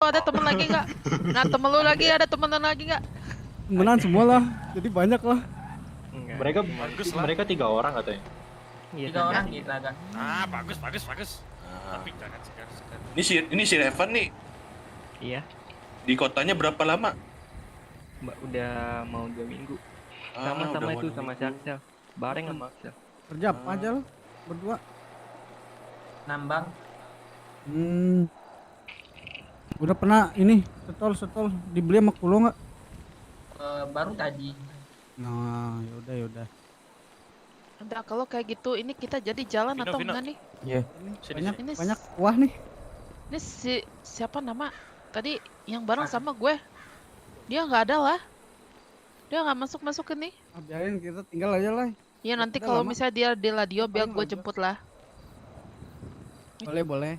ada temen lagi nggak? Nah temen lu lagi ada temenan lagi nggak? Temenan semua lah, jadi banyak lah. Mereka Bagus lah. mereka 3 orang katanya. Iya, 3 orang kita agak. Ah, bagus. Tapi jangan segar-segar. Ini si Revan nih Iya, di kotanya berapa lama? Mbak udah mau 2 minggu. Ah, Sama-sama udah itu mau sama 2 Syaksyal. Bareng sama Syaksyal. Kerja apa aja lo berdua? Nambang. Udah pernah ini setol dibeli sama Kulo nggak? Baru tadi. Nah, yaudah. Udah kalau kayak gitu ini kita jadi jalan Vino, atau Vino. enggak nih? Sini, Banyak Ini banyak kuah nih. Ini siapa nama tadi yang bareng sama gue? Dia nggak ada lah. Dia nggak masuk ini. Biarin kita tinggal aja lah. Ya nanti Udah kalau lama. misalnya dia di Ladio biar Paling gue lama. jemput lah. Boleh.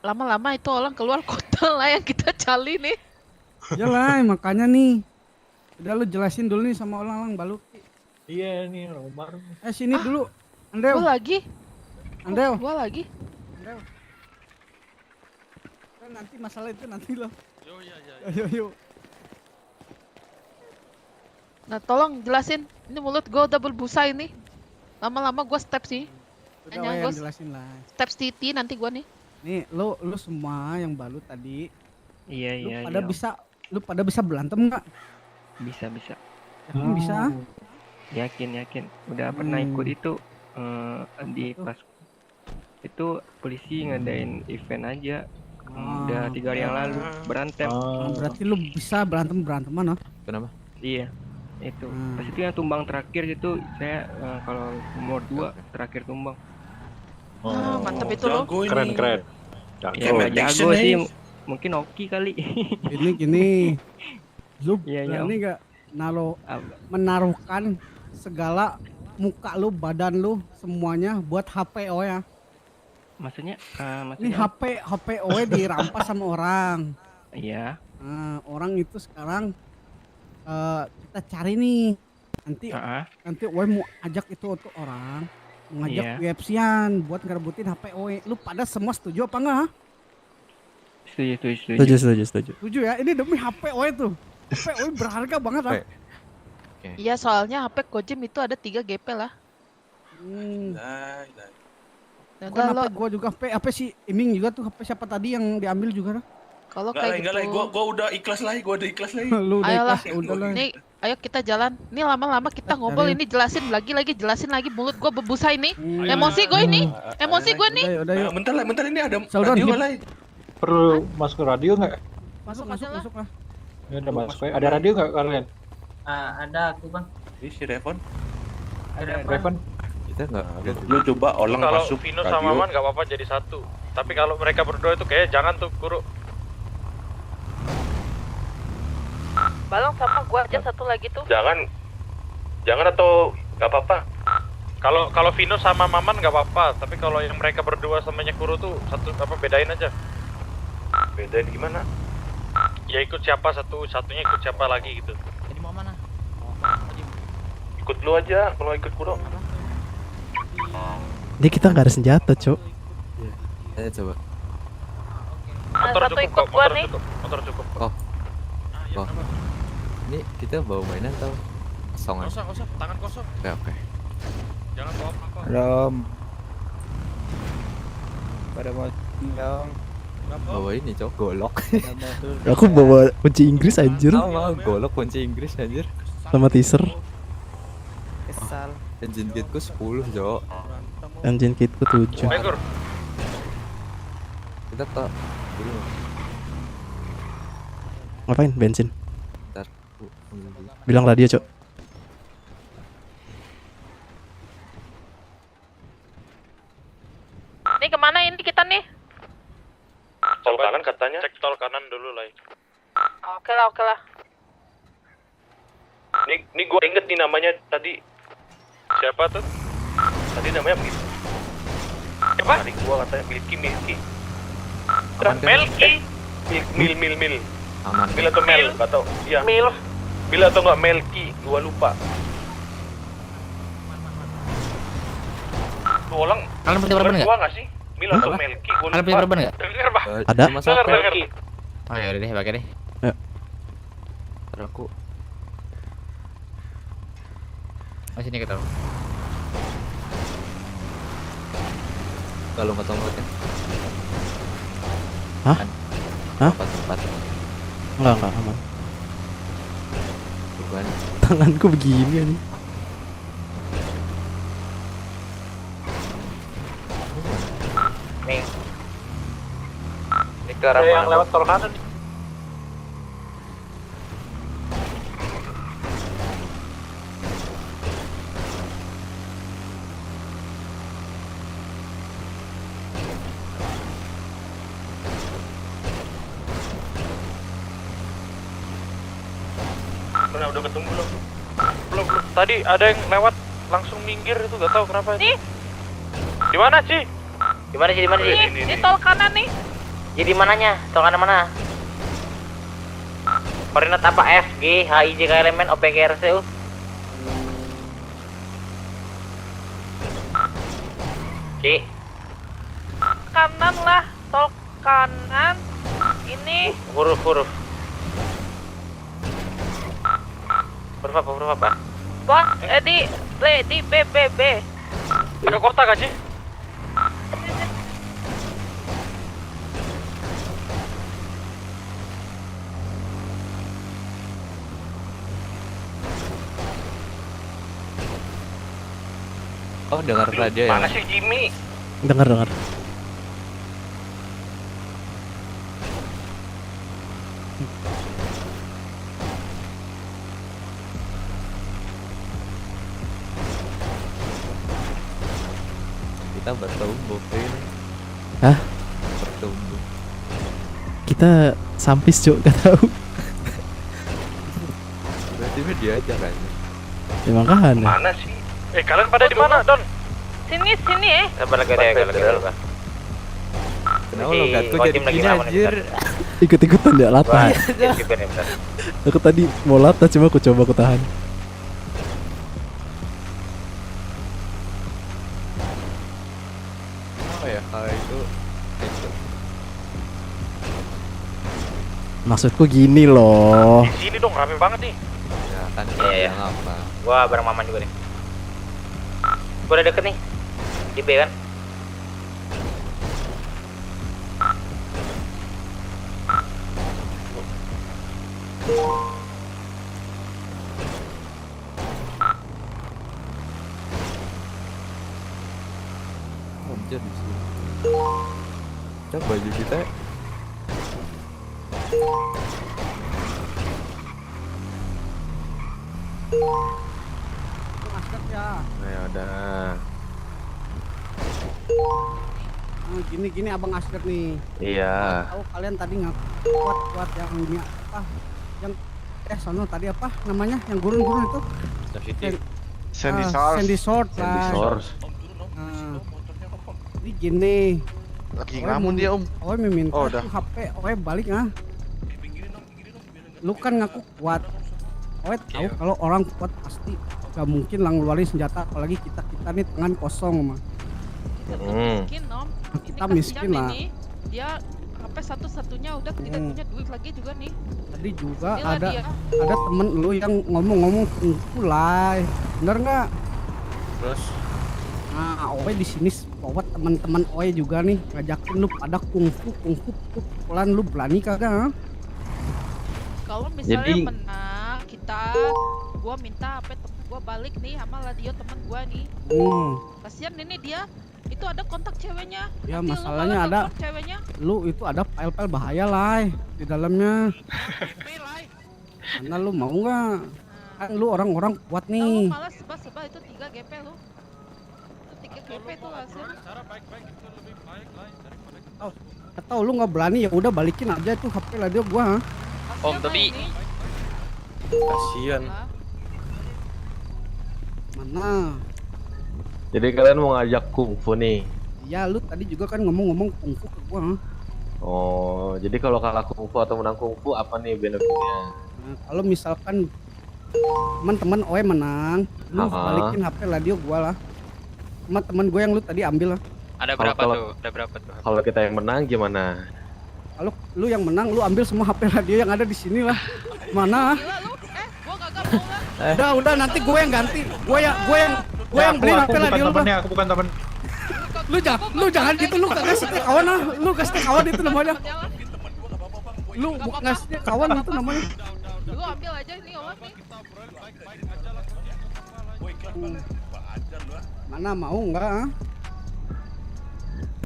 Lama-lama itu orang keluar kota lah yang kita cari nih. Iyalah, makanya nih. Udah lu jelasin dulu nih sama orang balu. Iya nih Omar. Sini dulu. Gue Andel. lagi. Andel. Gue lagi. Kan nanti masalah itu nanti loh. Yo, ya. Ayo. Nah tolong jelasin. Ini mulut gue udah berbusa ini. Lama-lama gue step sih. Udah Hanya yang gua- jelasin lah. Step titi nanti gue nih. Nih, lu semua yang balu tadi, Iya. lu pada bisa berantem nggak? Bisa. Yakin bisa? Yakin. Udah pernah ikut itu di Itu. pas itu polisi ngadain event aja. Ah, Udah 3 hari yang lalu berantem. Berarti lu bisa beranteman, no? Kenapa? Iya. Itu. Hmm. Pas itu yang tumbang terakhir itu saya kalau umur 2 terakhir tumbang. Ah, mantep itu loh. Jago ini. Keren. Ya nggak action, jago eh. sih. Mungkin Oki kali. Gini. Lu Iya, berani nggak menaruhkan segala muka lu, badan lu, semuanya buat HPO ya? Maksudnya Ini HPO dirampas sama orang. Iya. Nah, orang itu sekarang kita cari nih. Nanti Oe mau ajak itu untuk orang, mau ngajak Iya. UFC-an buat ngerebutin HPO. Lu pada semua setuju apa enggak? Setuju. Setuju ya? Ini demi HPO itu. HPO berharga banget lah. Iya soalnya HP Kojim itu ada 3 GP lah. Nah. Nah, Bukan kalau HP gua juga HP si Iming juga tuh, HP siapa tadi yang diambil juga lah. kalau Enggak kayak lah, gitu. gua udah ikhlas lah. Lu udah Ayolah. ikhlas, ya udah lah. Nih, ayo kita jalan. Nih lama-lama kita ngobrol Cari. ini jelasin lagi mulut gua berbusa ini. Emosi gue ini. Emosi gue nih. Udah yuk. Bentar ini ada Saudara, radio gimana? lah. Perlu masuk ke radio nggak? Masuk aja lah. lah. Ya udah masuk ya. Ada radio nggak kalian? Ada aku bang. Ini si Revan. Revan? Kita nggak. Lu coba orang Kalau masuk Vino radio. sama Man nggak apa-apa jadi satu. Tapi kalau mereka berdua itu kayak jangan tuh Kuro. Balong sama gua aja satu lagi tuh. Jangan atau nggak apa-apa. Kalau Vino sama Maman nggak apa-apa. Tapi kalau yang mereka berdua sama Kuro tuh satu apa bedain aja. Bedain gimana? Ya ikut siapa satunya ikut siapa lagi gitu. Jadi mau mana? Ikut lu aja kalau ikut Kuro. Ini kita nggak ada senjata, Cok. Ayo coba. Motor satu cukup ikut kok, gua motor nih. cukup. Motor cukup. Oh. Ah, iya, Oh. kenapa? Ini kita bawa mainan atau songan? Nggak usah, tangan kosong. Oke. Jangan bawa apa-apa. Rom. Pada mau dong. Bawa ini cok, golok. Aku bawa kunci Inggris anjir Sama golok kunci Inggris anjir. sama teaser. Kesal. Engine kitku 10 cok. Engine kitku 7. Ayo Kur. Kita ke dulu. Ngapain? Bensin. Ntar. Bilang radio, Cok. Nih kemana ini kita nih? Tol kanan katanya. Cek tol kanan dulu lah. Oke lah. Nih gua inget nih namanya tadi. Siapa tuh? Tadi namanya Milky. Siapa? Tadi gua katanya Milky. Aman kan? Melki. Mil. Aman. Mil atau Mel, nggak tahu. Iya. Mil atau nggak Melky, gua lupa. Tuh orang. Kalian punya korban nggak? Gua nggak sih? Mil atau Melky, gua Kalian punya lupa. korban nggak? Dengar Pak. Ada? Cuma satu. Dengar. Oh ya udah deh, pakai deh. Ya. Ntar aku. Oh sini kita. Kalau nggak tahu kan. Hah? Hah? Tempat. Enggak aman. Bukan. Tanganku begini nih. Nih. Ini ke arah yang lewat tol kanan. Udah ketemu belum? Belum. Tadi ada yang lewat langsung minggir itu gak tahu kenapa. Nih. Di mana sih? Di mana sih? Di tol kanan nih. Jadi mananya? Tol kanan mana? Koordinat apa? F, G, H, I, J, K, L, M, N, O, P, Q, R, S, T, U. G. Kanan lah, tol kanan. Ini Huruf. Huruf apa? Bos, di B. Ada kota gak sih? Oh dengar radio ya. Mana sih Jimmy? Dengar. Kita bertumbuh ini. Hah? Bertumbuh. Kita sampis, Cuk, gak tahu. Berarti dia aja kan. Ya makanya. Mana sih? Kalian pada di mana, Don? Sini Sabar lagi dulu. Kenapa lo gatku jadi gini anjir? Ikut-ikutan ya latah. Aku tadi mau latah cuma aku coba aku tahan. Oh ya kalau itu. Maksudku gini loh. Di sini dong, rame banget nih. Ya kan Iya. apa? Gua bareng Maman juga nih. Gua udah deket nih. Di B kan? Anjir di sini. Coba baju kita. Masker ya. Ya udah. Gini abang Asker nih. Iya. Tahu kalian tadi nggak kuat yang ini apa? Yang sono tadi apa namanya? Yang gurun itu? Sandy Short lah. Jadi gini. Lagi ngamun dia, Om. Oe meminta Oh, udah. tuh HP Oe balik Lu kan ngaku kuat. Oe tahu kalau orang kuat pasti gak mungkin lah ngeluarin senjata, apalagi kita nih tangan kosong mah. miskin, Om. Kita Ini miskin kasihan lah. ini. Dia HP satu-satunya udah tidak punya duit lagi juga nih. Tadi juga Inilah ada dia. temen lu yang ngomong kungfu lah, bener nggak? Terus Nah, Oe di sini bawa teman-teman Oe juga nih ngajakin lu pada kungfu pukulan lu berani kagak? Kalau misalnya Jadi- menang kita, gua minta HP temen gua balik nih sama radio temen gua nih. Kasihan ini dia. Itu ada kontak ceweknya. Ya, Nanti lu masalahnya malah ada. telepon ceweknya. Lu itu ada file-file bahaya lah di dalamnya. Karena lu mau nggak? Kan lu orang-orang kuat Tahu nih. malah sebab itu 3 GP lu. Itu 3 GP tuh hasil. Atau lu nggak berani ya udah balikin aja tuh HP radio gua. Om tapi Kasian. Mana? Jadi kalian mau ngajak kungfu nih? Ya lu tadi juga kan ngomong kungfu ke gua. Oh, jadi kalau kalah kungfu atau menang kungfu apa nih benefitnya? Nah, kalau misalkan teman-teman Oe menang, lu balikin HP radio gua lah. Sama teman gue yang lu tadi ambil lah. Ada Kalau- berapa kalau- tuh? Ada berapa tuh? Kalau kita yang menang gimana? Kalau lu yang menang, lu ambil semua HP radio yang ada di sini lah. Mana? Gila lu. Gua kagak mau lah. Udah nanti gue yang ganti. Gue yang beli HP radio lu. Aku bukan temen. Lu jangan gitu, lu kagak setia kawan lah. Lu gak setia kawan itu namanya. Lu gak setia kawan itu namanya. Lu ambil aja ini orang nih. Mana mau enggak?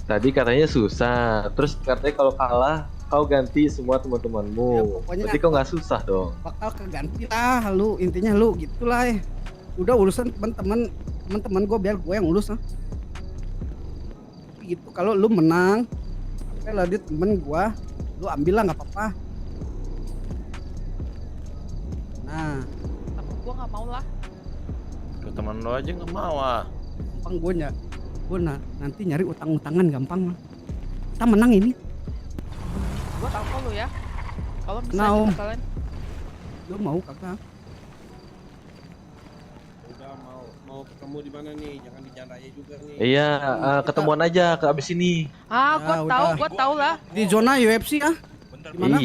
Tadi katanya susah, terus katanya kalau kalah kau ganti semua teman-temanmu. Ya, pokoknya Berarti kau nggak susah dong. Bakal keganti lah lu, intinya lu gitulah. Udah urusan teman-teman gue biar gue yang urus lah. Gitu kalau lu menang, apa lah dia temen gue, lu ambil lah nggak apa-apa. Nah, Tapi gua nggak mau lah. Ke teman lo aja nggak mau ah. gampang gue nanti nyari utang-utangan gampang lah. Kita menang ini. Gua tahu lu ya. Kalau Nah, misalnya Om. kalian Lu mau kagak? Udah mau ketemu di mana nih? Jangan di jalan raya juga nih. Iya, ketemuan aja ke abis ini. gua tahu lah. Di zona UFC ah. Gimana?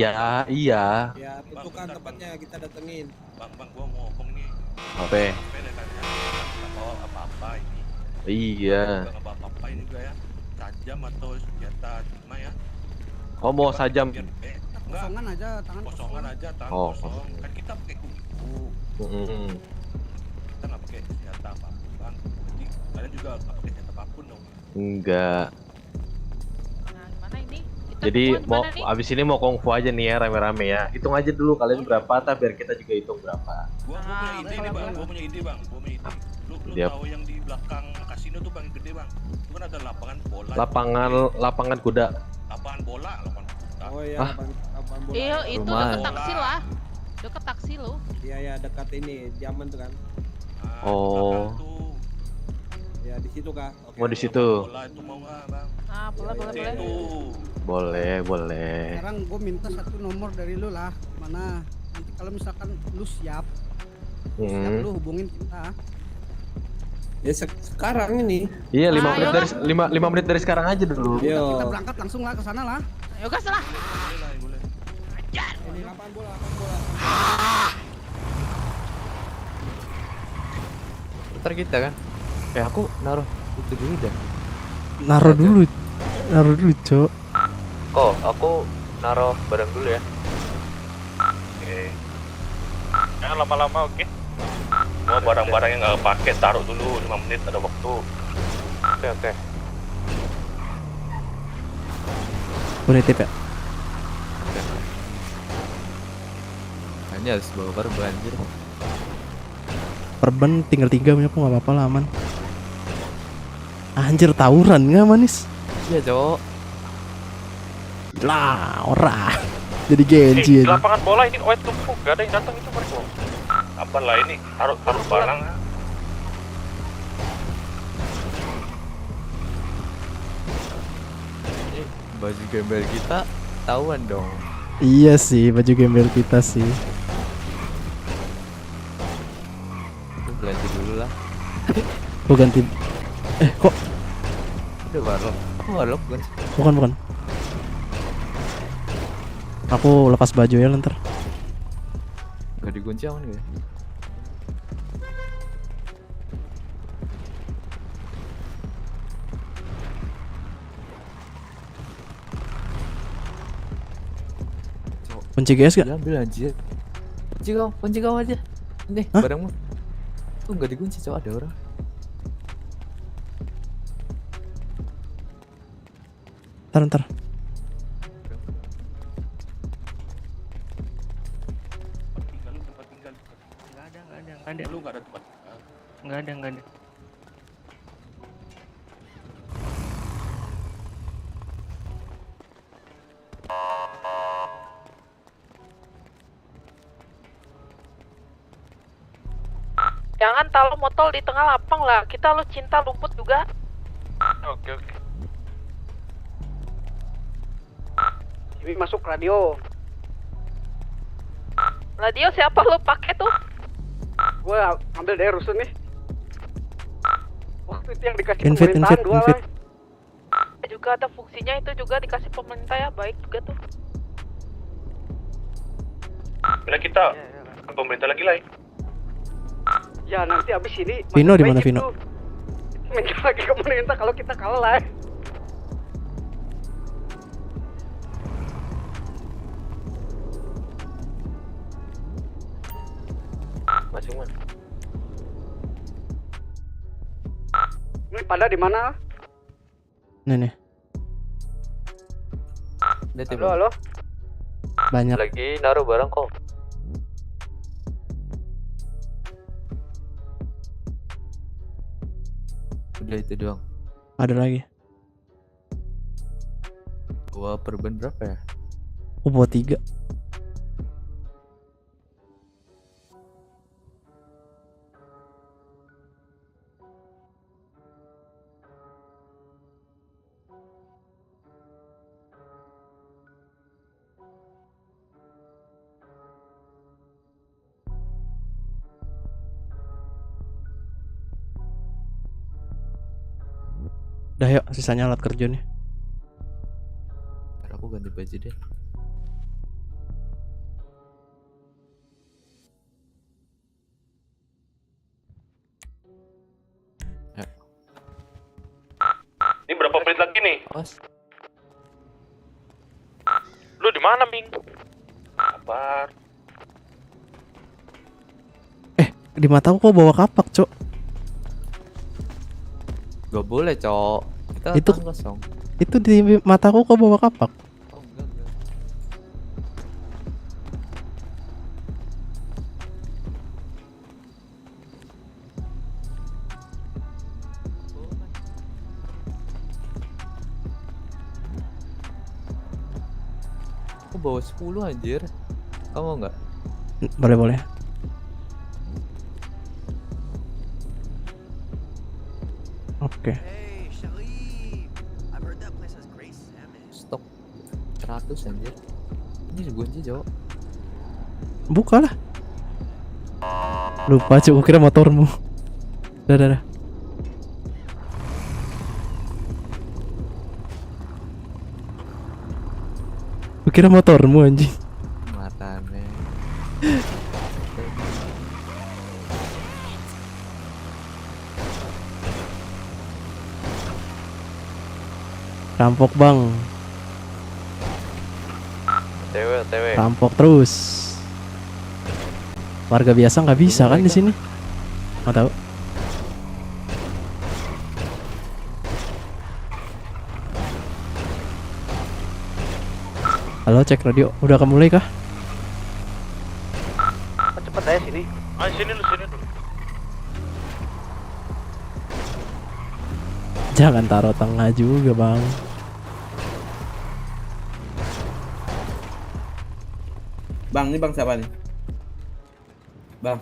Iya. Ya, tentukan tempatnya kita datengin. Bang, gua mau ngomong nih. Apa? Nggak bawa apa-apa ini. Iya. Nggak bawa apa-apa ini juga ya. Tajam atau senjata cuma ya. Kau mau sajam? Enggak. Kosongan aja, tangan Kosongan aja, tangan Oh. kosong. Kan kita pakai kuku. Kita nggak pakai senjata apapun bang. Jadi kalian juga nggak pakai senjata apapun dong. Enggak. Nah, gimana ini? Kita Jadi ketemuan mau dimana nih? abis ini mau kungfu aja nih ya rame-rame ya. Hitung aja dulu kalian berapa, biar kita juga hitung berapa. Gua punya ide nih bang. Gua punya ide. Lu Yap. tahu yang di belakang kasino tuh bang, yang gede bang. Itu kan ada lapangan bola. Lapangan kuda. Lapangan bola. Oh iya, Hah? lapangan bola. Iya, itu Lumayan. deket taksi lah. Deket taksi lu. Iya ya, dekat ini, Diamond tuh kan. Nah, Oh. belakang tuh. Ya di situ kah? Oke. Mau di situ. Bola itu mau nggak bang? Nah, boleh. Itu. Boleh. Sekarang gue minta satu nomor dari lu lah. Mana? Nanti kalau misalkan lu siap lu hubungin kita. Ya sekarang ini. Iya, 5 Ayo menit dari 5 menit dari sekarang aja dulu. Kita Yo. berangkat langsung lah ke sana lah. Ayo gas lah. Boleh. Ini lapangan bola. Ntar kita kan. Aku naruh itu dulu dah. Naruh dulu, Cok. Kok aku naruh barang dulu ya. Oke. Jangan lama-lama, oke? Mau barang-barang yang nggak pakai taruh dulu 5 menit ada waktu. Oke. Gue nitip ya. Hanya harus bawa barang anjir. Perban tinggal 3 punya aku nggak apa-apa lah, aman. Anjir, tawuran nggak manis? Iya, Cok. Lah, ora. Jadi Genji Di aja. lapangan bola ini white tumpuk, gak ada yang datang itu mereka. Apa lah ini? Taruh barang. Baju gembel kita tahuan dong. Iya sih, baju gembel kita sih. Ganti dulu lah. Gue ganti. Kok? Udah barok. Aku barok kan. Bukan. Aku lepas baju ya ntar. Gak dikunci aman gak ya? Kunci GS gak? Ambil anjir. Kunci kau aja. Nih, Hah? barangmu. Tuh gak dikunci, Cok, ada orang. Ntar. Tempat tinggal. Nggak ada. Lu nggak ada tempat. Nggak ada. Jangan taruh motor di tengah lapang lah. Kita lu cinta lumpur juga. Oke. Ini masuk radio. Radio siapa lu pakai tuh? Gue ambil dari rusun nih. Waktu itu yang dikasih Invite. pemerintahan 2 lah. Juga juga ada fungsinya, itu juga dikasih pemerintah ya, baik juga tuh. Bila kita ke pemerintah lagi lah. Ya nanti abis ini Vino di mana Vino? minta lagi ke pemerintah kalau kita kalah lah. Masuk mana? Ini pada di mana? Nih. Halo. Banyak. Lagi naruh barang kok. Udah itu doang. Ada lagi. Gua per ban berapa ya? Oh, buat 3. Udah yuk, sisanya alat kerja nih. Ntar aku ganti baju deh. Ya. Ini berapa menit lagi nih? Awas. Lu di mana, Ming? Kabar. Di mataku kok bawa kapak, Cok. Gak boleh, Cok. Kita Itu- tangan kosong. Itu di mataku kok bawa kapak. Oh, enggak. Aku bawa 10 anjir. Kamu enggak? Boleh. Oke. Stok 100 anjir. Ini kunci, Cok. Buka lah. Lupa, Cok, kira motormu. Dah. Kira motormu anjing. Matane. Rampok, Bang. TW. Rampok terus. Warga biasa nggak bisa kan di sini? Mau tahu? Halo, cek radio. Udah mulai kah? Cepet aja sini. Ayo sini dulu. Jangan taruh tengah juga, Bang. Bang, ini bang siapa nih? Bang.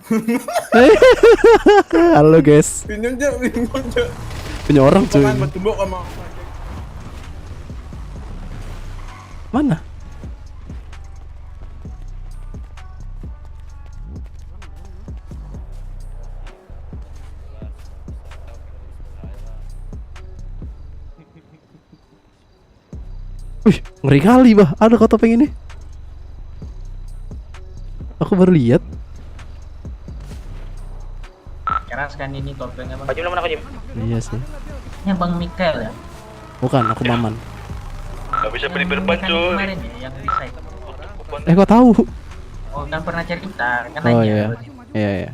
Halo, guys. Pinjam aja. Punya orang cuy. Makan bertumbuk sama. Mana? Wih, ngeri kali, bah. Ada kok topeng ini. Aku baru lihat. Keras kan ini topengnya, Bang. Baju mana, Jim? Iya sih. Ini Bang Mikael ya? Bukan, aku Maman. Gak bisa beli berban, Kan cuy. kemarin ya, yang desain. Kok tahu? Oh, kan pernah cerita, kan Oh nanya. iya. Iya.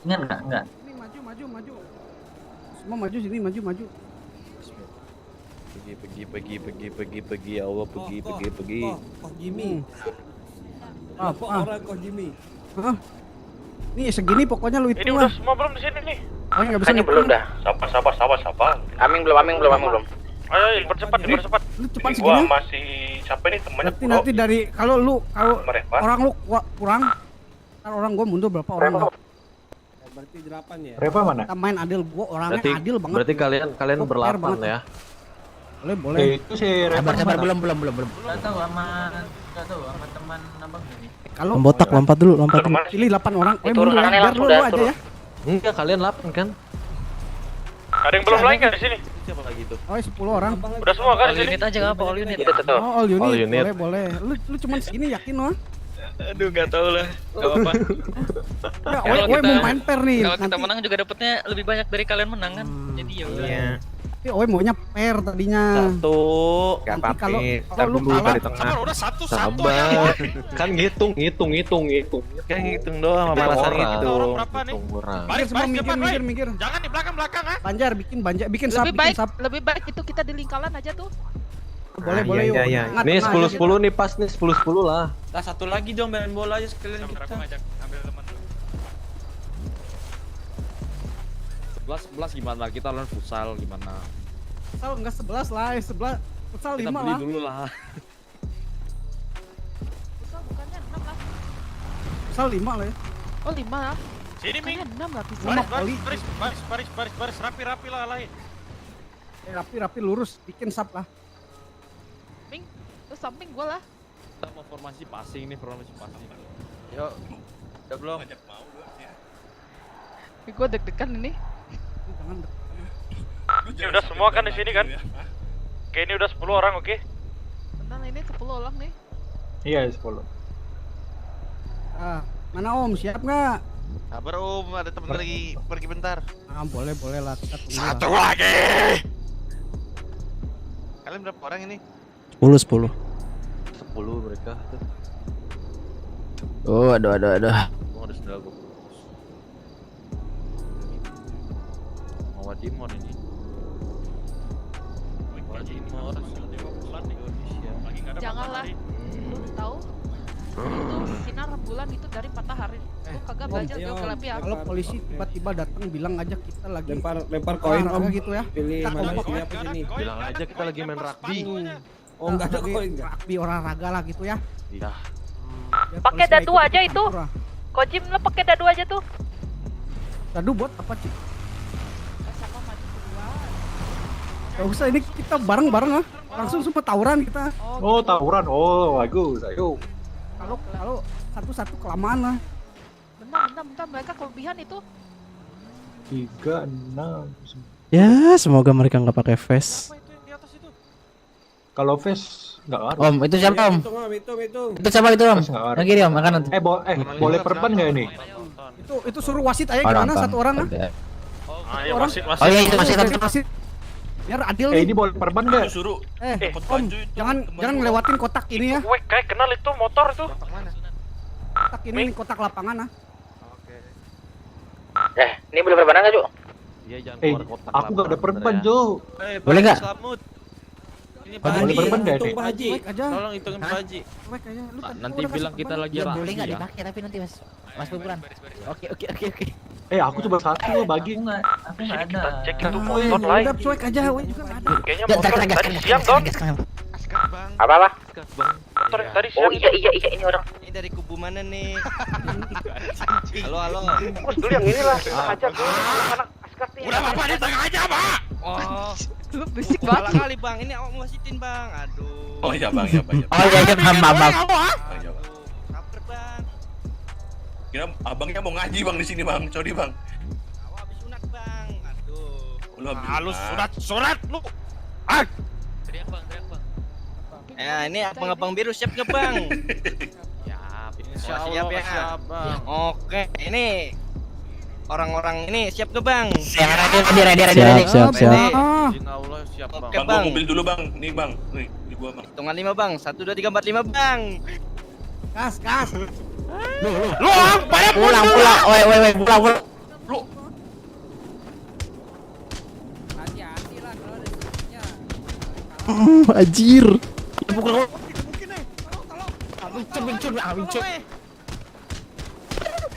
Ingat nggak? Enggak. Ini maju. Semua maju sini, maju. Pergi ya Allah, pergi. Kok Jimmy. Apa? Orang kok Jimmy. Hah? Nih segini pokoknya lu itu Ini udah semua belum di sini nih? Oh, nggak bisa Hanya belum dah. Sabar. Aming belum. Ayo, dipercepat. Lu cepat Ini gua segini. masih siapa nih temannya? Nanti dari kalau Mereka. orang lu kurang, ntar orang gua mundur berapa orang? Berarti 8 ya? Reva mana? Kita main adil, gua orangnya Berarti adil banget. berarti kalian Gua fair berlapan banget. ya. Boleh. Itu si Reva Sabar, mana? belum. Enggak tahu sama teman Abang ini. Kalau Lompat dulu. pilih 8 orang, Itu mundur urusannya biar langsung lu dah, aja turun. ya. Enggak, kalian 8 kan? Ada yang belum naik nggak di sini? Siapa lagi tuh? Oh, 10 orang. Udah semua kan di sini? Unit aja nggak apa all unit. Oh, all unit. All unit. Boleh. Lu cuman segini yakin loh? Aduh nggak tahu lah. Gak apa-apa. Ya, Oe mau main pair nih. Kalau kita Nanti menang juga dapetnya lebih banyak dari kalian menang kan. Jadi ya udah. tapi Oe maunya pair tadinya. Satu. Gak Nanti kalau lu kalah, Sabar, udah satu sabar. Kan ngitung. Kan ngitung doang sama alasan gitu. Orang berapa nih? Baris, semua minggir. Jangan di belakang ah. Banjar, bikin sub, Lebih baik itu kita di lingkaran aja tuh. Boleh yuk. Tengah, Nih tengah 10-10 aja nih pas nih 10-10 lah. Lah satu lagi dong main bola aja sekalian kita. Aku ngajak ambil teman. 11 gimana? Kita lawan futsal gimana? Futsal enggak 11 lah, 11. Futsal 5 Kita beli lah. dulu lah. Futsal bukannya 6 lah. Futsal 5 lah ya. Oh 5 lah. Sini Ming. Bukannya 6 lah bisa. Baris, rapi lah lain. Rapi lurus, bikin sub lah. Ming, terus samping gua lah. Kita mau formasi passing nih, Yuk. Udah belum? Gua deg-degan ini. Jangan Ini udah semua kan di sini kan? Oke, ini udah 10 orang, oke? Benar ini 10 orang nih. Iya 10. Mana Om, siap nggak? Sabar ada temen lagi pergi bentar. Boleh lah, kita tunggu lah. Satu lagi. Kalian berapa orang ini? 10 mereka tuh. Oh, ada. Gua ada sendal gua. Mau Timor ini. Timor, Janganlah. Lu tahu? Itu sinar rembulan itu dari matahari. Lu kagak belajar geografi ya? Kalau polisi tiba-tiba datang bilang aja kita lagi Lempar koin Om gitu ya. Pilih Kita mana kompak sini apa sini. Bilang aja kita lagi main rugby. Oh enggak ada koin enggak. Rugby olahraga lah gitu ya. Iya. Pakai dadu aja itu. Kojim lo pakai dadu aja tuh. Dadu buat apa sih? Sama maju duluan. Gak usah, ini kita bareng-bareng lah. Langsung semua tawuran kita. Oh tawuran. Oh bagus. Ayo. Kalau satu-satu kelamaan lah. Bentar mereka kelebihan itu. 3, 6. Ya, semoga mereka nggak pakai face. Kalau face nggak ngaruh. Om, itu siapa Om? Hitung. Itu siapa itu Om? Face nggak ngaruh. Yang kiri Om, kanan. Boleh perban nggak ini? Itu suruh wasit aja gimana satu orang lah. Ayo wasit. Oh iya itu masih satu. Wasit. Biar adil nih. Ini boleh perban nggak? Om, jangan ngelewatin kotak ini ya. Gue kayak kenal itu motor itu. Kotak ini kotak lapangan ah. Ini boleh berapa nggak Cuk? Iya, jangan Eh, keluar kotak. aku nggak ada perban Jo. Boleh nggak? Ini Boleh perban nggak nih? Cuek aja. Tolong hitungin Pak Haji. Cuek aja. Lu tadi Nanti udah kasih bilang kita perban. lagi Ya rapi boleh nggak ya. dipakai tapi nanti Mas Pupuran. Oke. Aku coba satu bagi. Aku nggak ada. Kita cek itu Ah, motor ya lain. udah cuek aja, we juga nggak ada. Kayaknya motor tadi siang Don. Apa? Motor yang tadi Oh siang. iya ini orang. Ini dari kubu mana nih? Halo. Bos dulu yang inilah. Aja dulu anak askar nih. Udah Bapak di tengah aja, Pak. Oh, Lu berisik salah banget. kali Bang. Ini awak mau wasitin Bang. Aduh. Oh iya, Bang, ya, Bang. Oh iya, maaf. Saper Bang. Kira abangnya mau ngaji, Bang, di sini, Bang. Sorry, Bang. Awak habis sunat Bang. Aduh. Lu halus surat lu. Teriak bang. Ini abang-abang biru siap nggak Bang? Siap ya. Oke, ini orang-orang ini siap nggak Bang? Ready. Siap. Ah, Izin Allah siap, Bang. Oke Bang, Bang. gua mobil dulu, Bang. Nih, Bang. Nih, di gua, Bang. Hitungan 5 Bang. 1, 2, 3, 4, 5 Bang. gas. Lu pada Pulang. Woi, pulang. Anjir.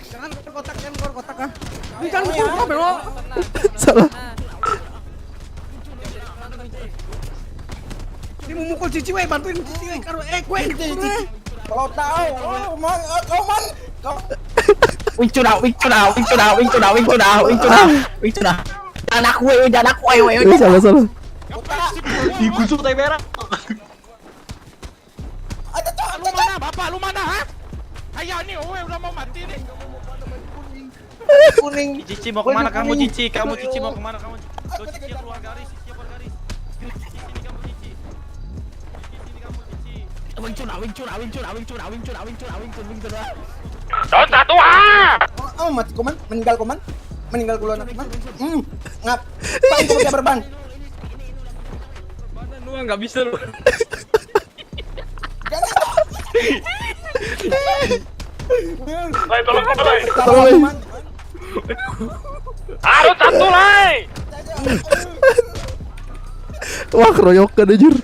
Jangan keluar kotak ah. Ini kan mukul belok. Salah. Ini mau mukul Cici, we, bantuin Cici, we. Karo gue gitu. Kalau tahu, man. Anak gue. Salah. Digusuk tai merah. Lu mana, Bapak? Lu mana, ha? Ayo nih, udah mau mati nih. Cici mau kemana kamu Cici? Kamu Cici mau kemana kamu? Kau Cici yang keluar garis, Cici yang keluar garis. Cici sini kamu Cici. Cici sini kamu Cici. Tahun 1A. Oh, mati koman, meninggal koman. Meninggal keluar koman. Ngap. Bang, kamu kabar bang? Mana lu nggak bisa lu. Lai, tolong aku, Lai. Koman. Harus 1, Lai. Wah, keroyokan anjir.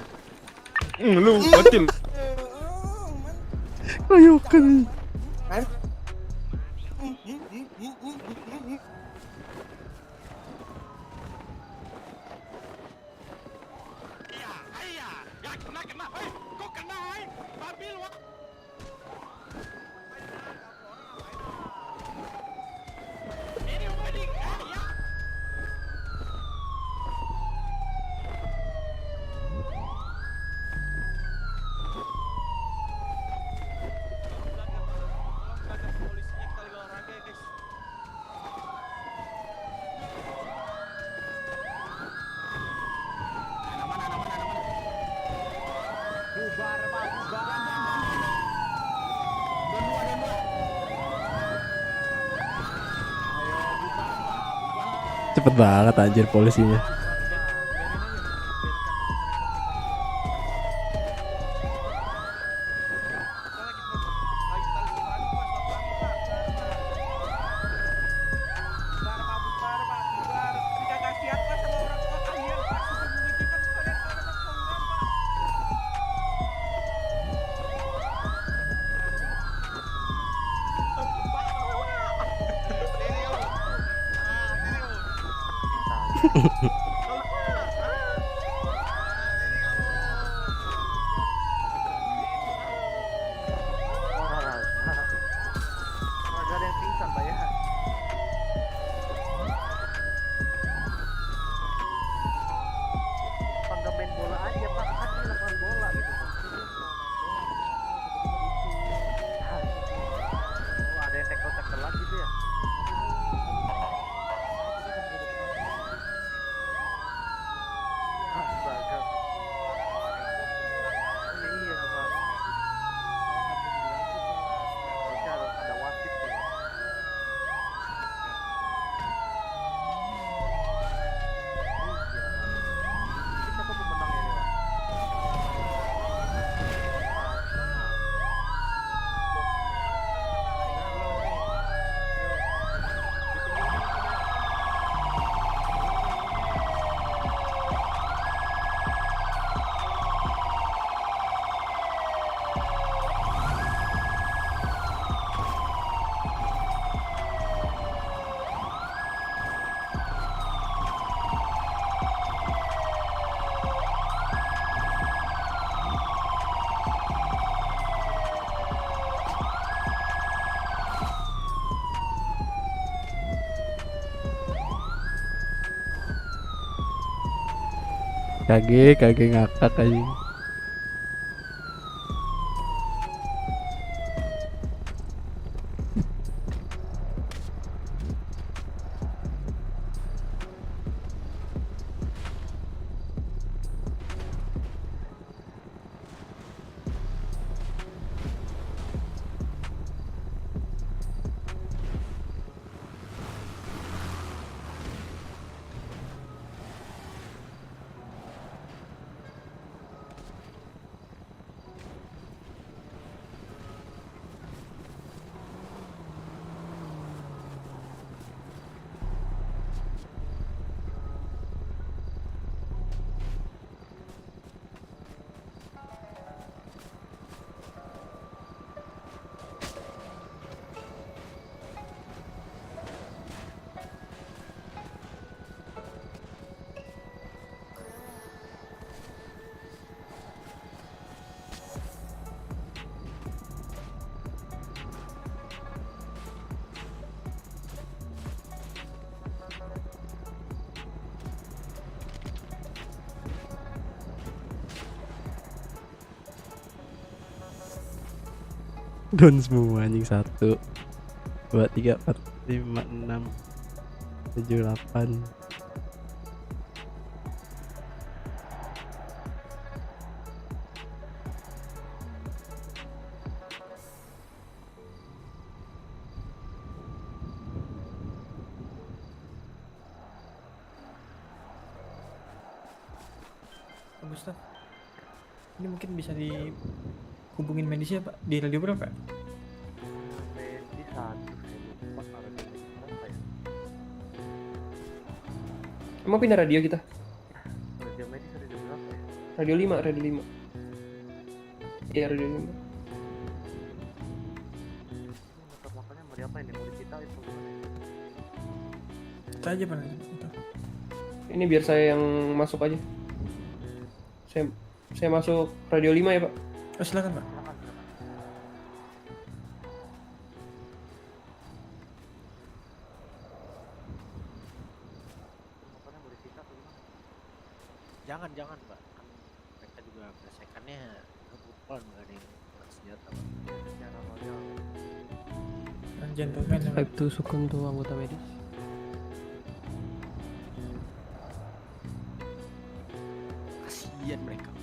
Lu bocil. Keroyokan. Man. Cepet banget anjir polisinya. Kage ngakak aja. Don semua anjing. 1 2 3 4 5 6 7 8 Gustaf. Ini mungkin bisa dihubungin medis ya Pak. Di radio berapa? Medis 1, saya lupa kalau di medis berapa ya. Emang pindah radio kita? Radio medis ada di berapa ya? Radio 5, radio 5. Iya, radio 5. Motor-motornya mau diapain nih? Mau disita itu gimana? Kita aja Pak. Ini biar saya yang masuk aja. Saya masuk radio 5 ya Pak. Oh, silakan Pak. Silakan, silakan. Motornya mau disita atau gimana? Jangan Pak, kan mereka juga gesekannya kebutuhan nggak ada yang senjata Pak. Secara royal. Gentleman. Type 2 Sukun tuh anggota medis. Kasian mereka Pak.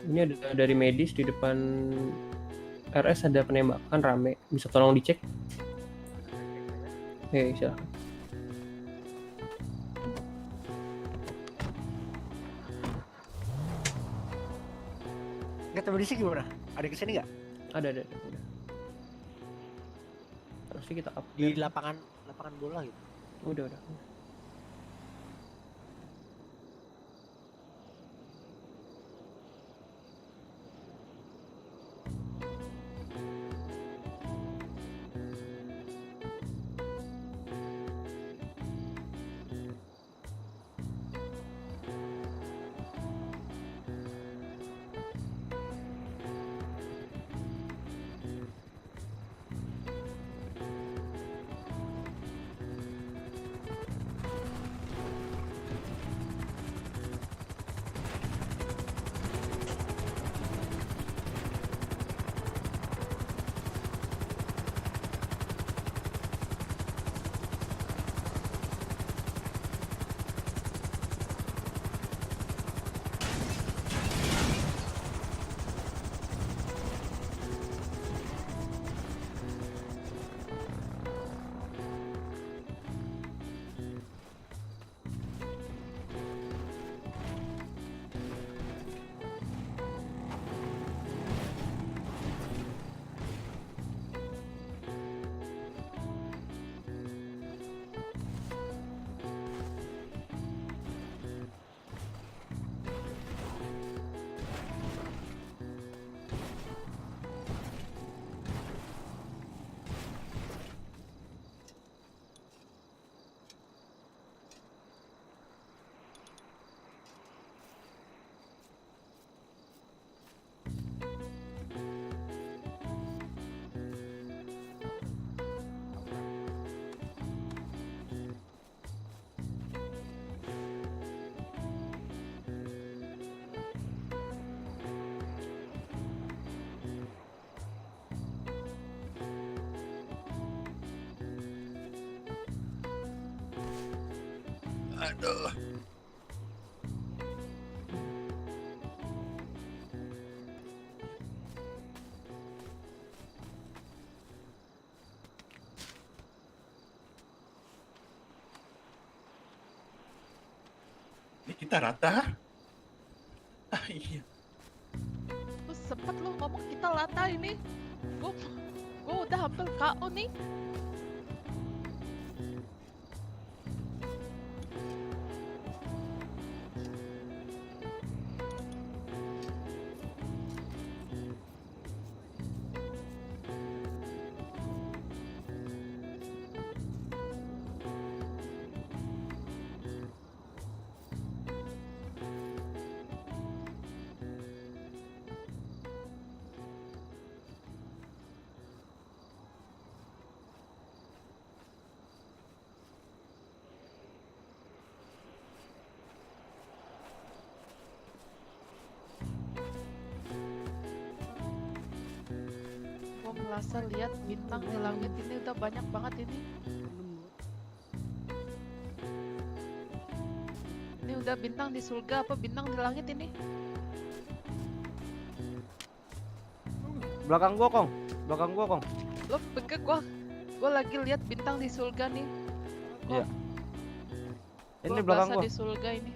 Ini ada dari medis di depan RS ada penembakan rame. Bisa tolong dicek? Silakan. Nggak tahu di sini gimana? Ada kesini nggak? Ada. Udah. Harusnya kita up. Di lapangan bola gitu. Udah. Aduh. Ini kita rata. Iya. Lu sempet lu ngomong kita lata ini. Gua udah hampir KO nih. Selasa lihat bintang di langit ini udah banyak banget ini. Ini udah bintang di surga apa bintang di langit ini? Belakang gua, Kong. Belakang gua, Kong. Lo pikir gua lagi lihat bintang di surga nih. Iya. Ini Gua belakang berasa gua. di surga ini.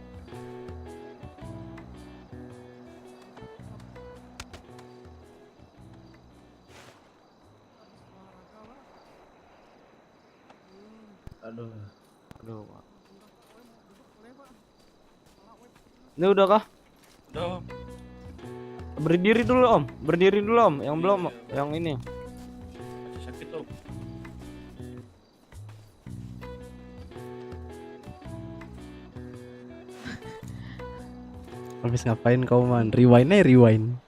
Aduh. Pak. Ini udah kah? Udah. Berdiri dulu, Om. Berdiri dulu, Om. Yang belum, yang ini. Masih sakit tuh. Habis ngapain kau man? Rewind aja rewind.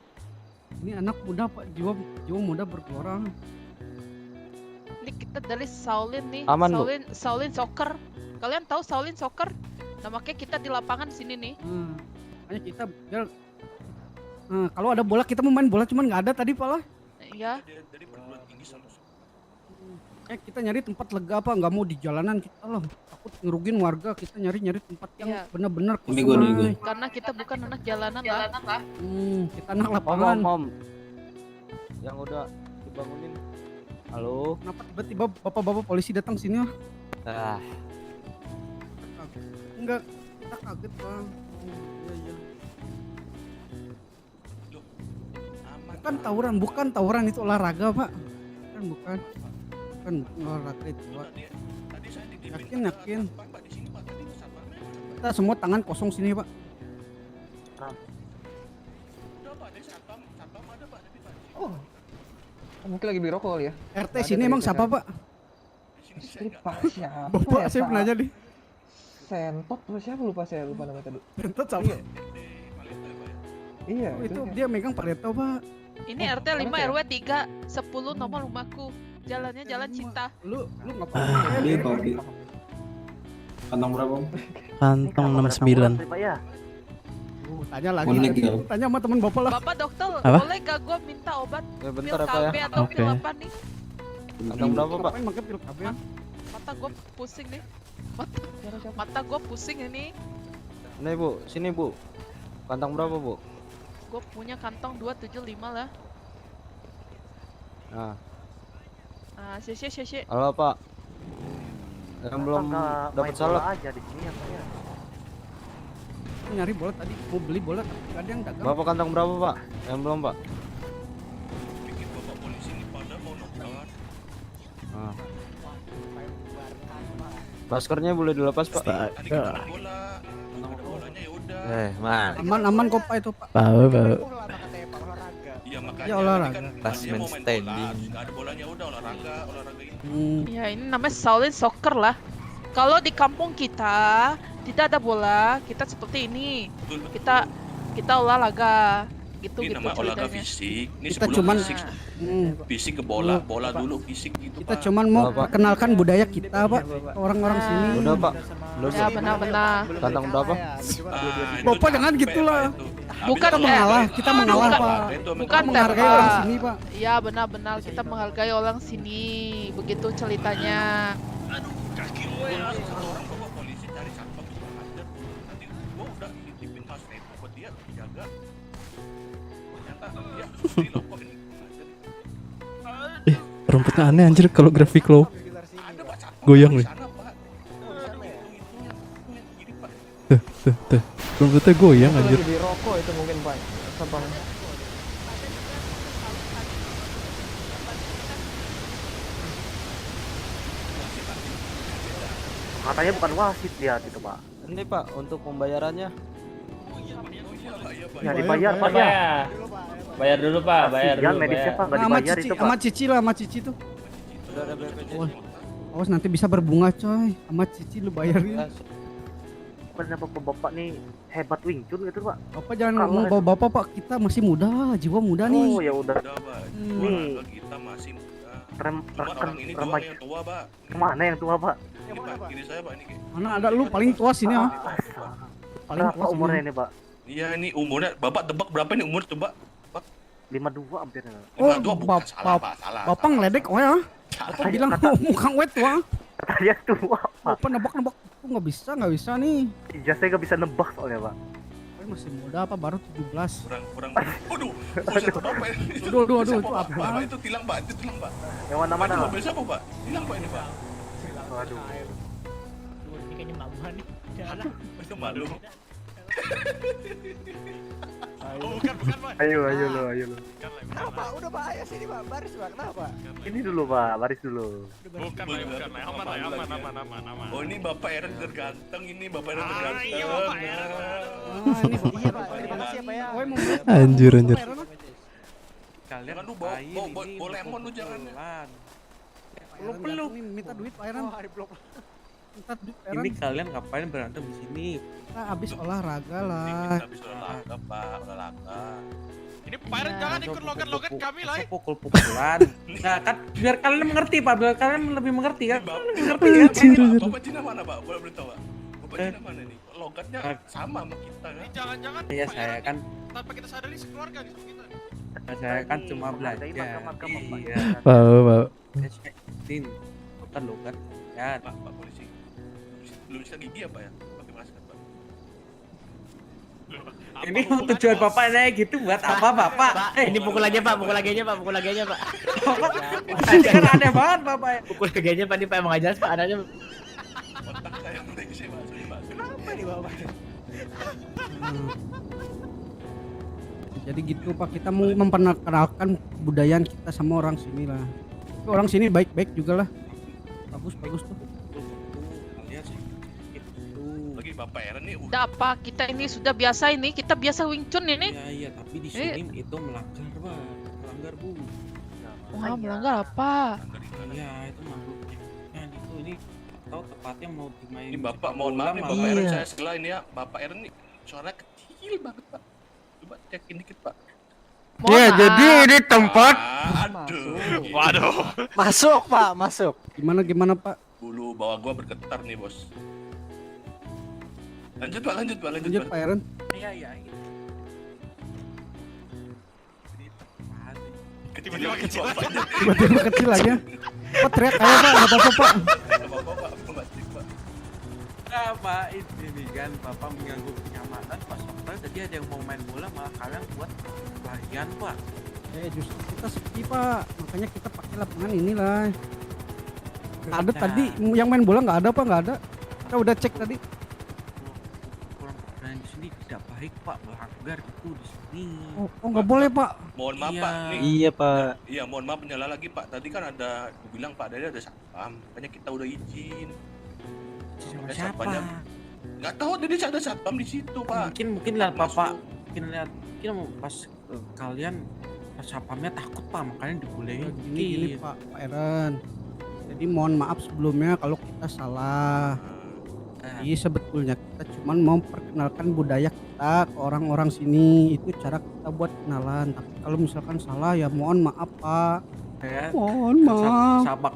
Ini anak muda Pak, jiwa muda bergelora. Ini kita dari Shaolin nih. Aman, Bu. Shaolin Soccer. Kalian tahu Shaolin Soccer? Nah, makanya kita di lapangan sini nih. Makanya kita biar kalau ada bola kita mau main bola cuman nggak ada tadi Pak lah. Iya. Dari perguruan tinggi selalu. Kita nyari tempat lega apa nggak mau di jalanan kita loh. Takut ngerugin warga, kita nyari tempat yang Iya. benar-benar Ini gua. Karena kita bukan anak jalanan lah. Kita anak lapangan. Om. Yang udah dibangunin. Halo. Kenapa tiba-tiba bapak-bapak polisi datang sini ah? Ah. Enggak, kita kaget Bang. Iya. Bukan tawuran itu olahraga Pak. Bukan olahraga itu Pak. Yakin. Kita semua tangan kosong sini Pak. Oh, mungkin lagi beli rokok kali ya. RT sini emang siapa Pak? Istri Pak siapa? Bapak saya penanya nih. Sentot siapa lupa nama tadi. Sentot siapa? Iya. Itu dia megang Pareto Pak. Ini RT 5 RW 3 10 nomor rumahku. Jalannya jalan cinta. Lu ngapain? Dia kopi. Kantong berapa? Kantong 69. Tanya lagi. Tanya sama teman Bapak lah. Bapak dokter, Apa? boleh gak gua minta obat Ya, pil bentar apa ya? KB atau pil Oke. apa nih? Kantong berapa, Pak? Ngapain pakai pil KB? Mata gua pusing nih. Mata gua pusing ini. Ini, Bu. Sini, Bu. Kantong berapa, Bu? Gua punya kantong 275 lah. Nah. Ah, sih. Halo, Pak. Yang belum dapat salep. aja di sini apa ya? Nyari bola tadi, mau beli bola tapi nggak ada yang dagang. Bapak kantong berapa, Pak? Yang belum, Pak? Bikin bapak polisi ini pada mau nonton. Nah. Maskernya boleh dilepas, Pak? Bola. Ada bolanya ya udah. Man. Aman kok Pak itu Pak. Tahu. Iya makanya. Ya, olahraga. Klasmen standing. Enggak ada bolanya udah olahraga ini. Ya, ini namanya Shaolin Soccer lah. Kalau di kampung kita tidak ada bola, kita seperti ini. Kita olahraga gitu Ini gitu nama olahraga ceritanya. fisik. Ini Kita sebelum cuman fisik. Hmm. Fisik ke bola dulu fisik gitu, Kita Pak. cuman mau Bapak. perkenalkan budaya kita Pak ke orang-orang sini. Udah, Pak. Udah, Ya, benar-benar. Kantong berapa? Itu Bapak jangan gitulah. Bukan Kita mengalah, kita mengalah Pak. Bukan Menghargai Pak. orang sini Pak. Ya, benar-benar kita menghargai orang sini. Begitu ceritanya. Kaki lo ya. Orang bawa polisi cari satpam itu ngajar. Nanti gua udah titipin tas itu buat dia jaga. Ternyata dia sendiri loh kok ini. Rumputnya aneh anjir kalau grafik lo. Ada Pak satpam Goyang di nih. sana, Pak. Tuh. Rumputnya goyang anjir. Beli rokok itu mungkin Pak. Sampang. Katanya bukan wasit dia gitu Pak. Ini, Pak, untuk pembayarannya. Ya dibayar Pak ya. Bayar dulu, Pak. Bayar Kasihan dulu. medisnya Bayar. Pak nggak Sama dibayar Cici, itu Pak. sama Cici lah, sama Cici tuh. Udah ada BPJS. Awas nanti bisa berbunga coy. Sama Cici lu bayarin. Bukannya bapak nih hebat Wing Chun gitu Pak. Bapak jangan Kalau ngomong bapak Pak, kita masih muda, jiwa muda Oh nih. ya udah. Udah, Pak. Hmm. Olahraga kita masih muda. Cuma orang ini doang yang tua, Pak. Kemana yang tua Pak? Ini Pak, kiri saya, Pak, ini. Mana ada lu paling tua sini ah. Paling Berapa tua umurnya sini. ini Pak? Iya, ini umurnya. Bapak tebak berapa ini umur coba? Pak. 52 hampir. Oh, 52 bukan salah, Pak. Salah. Bapak ngeledek oh ya. Bapak bilang muka wet tua. Saya tua, Pak. Bapak nebak-nebak tuh nggak bisa nih. Iya, saya nggak bisa nebak soalnya, Pak. Bapak masih muda apa baru 17. Kurang. Waduh. Buset, Bapak ini. Aduh, itu apa? Bapak itu tilang, Pak. Itu tilang, Pak. Yang mana-mana, Itu Pak? mobil siapa, Pak? Tilang, Pak, ini, Pak. Waduh. Ini kayaknya mabuhan nih. Itu malu. Oh, bukan, Pak. Ayo lo. Kenapa? Udah bahaya sini, Pak. Baris, Pak. Kenapa? Ini dulu, Pak. Baris dulu. Bukan. Aman. Oh, ini Bapak Eren terganteng ini, Bapak Eren terganteng. Iya, Bapak Eren. Iya, Pak. Terima kasih ya, Pak ya. Anjir. Kalian lu bawa lemon lu jangan. Peluk. Minta duit Pak Eren. Minta duit Pak Eren. Ini kalian ngapain berantem di sini? Kita habis olahraga lah. Habis olahraga, Pak, olahraga. Ini Pak Eren jangan ikut logat kami lah. Pukul-pukulan. Nah, kan biar kalian mengerti, Pak. Biar kalian lebih mengerti kan. Mengerti kan? Bapak Cina mana, Pak? Boleh beritahu, Pak? Bapak Cina mana nih? Logatnya sama sama kita kan? Jangan-jangan Iya, Pak saya Eren kan tanpa kita sadari sekeluarga nih sama kita. saya kan cuma belajar. Iya. Pak. Saya cekatin bukan logat ya. Pak polisi. Belum bisa gigi apa ya? Pakai masker, Pak. Ini tujuan Bapak naik gitu buat apa, Bapak? Ini pukul aja, Pak. Pukul lagi aja, Pak. Kan aneh banget, Bapak. Pukul lagi aja, Pak. Ini Pak emang aja, Pak. Adanya. Otak saya mulai sih, Pak. Kenapa nih, Bapak? Jadi gitu Pak, kita mau memperkenalkan budaya kita sama orang sini lah. Orang sini baik-baik juga lah. Bagus tuh. Lagi Bapak Eren nih Udah apa? Kita ini sudah biasa ini. Kita biasa Wing Chun ini. Iya, tapi di sini itu melanggar, Pak. Melanggar, Bu. Wah, melanggar apa? Iya, itu makhluknya. Ini tahu tepatnya mau dimain. Ini Bapak, mohon maaf nih Bapak Eren, saya sebelah ini ya. Bapak Eren nih suaranya kecil banget, Pak. Coba cekin dikit, Pak. Ya, jadi ini tempat. Aduh. Waduh. Masuk, Pak. Masuk. Gimana Pak? Bulu bawah gua bergetar nih, Bos. Lanjut, Pak. Lanjut Pak Eren. Iya. Tiba-tiba kecil aja. Pak teriak kayak Pak, enggak apa-apa Pak. Pak, ini kan Bapak mengganggu kenyamanan Pak Sopra. Tadi ada yang mau main bola malah kalian buat latihan, Pak. Justru kita sepi Pak, makanya kita pakai lapangan inilah. Nggak ada tadi yang main bola nggak ada Pak, nggak ada. Kita udah cek tadi. Kurang pertanyaan di sini tidak baik, Pak, melanggar itu di sini. Oh nggak boleh Pak. Mohon maaf, Pak. Nih. Iya, Pak. Iya, mohon maaf menyala lagi, Pak. Tadi kan ada dibilang Pak dari ada satpam, makanya kita udah izin. Sama siapa? Nggak tahu tadi ada satpam di situ, Pak. Mungkin lihat Bapak, mungkin pas kalian pas satpamnya takut, Pak, makanya dibolehin. Gini Pak Eren. Jadi mohon maaf sebelumnya kalau kita salah. Jadi sebetulnya kita cuma mau perkenalkan budaya kita ke orang-orang sini. Itu cara kita buat kenalan. Tapi kalau misalkan salah ya mohon maaf Pak. Mohon maaf.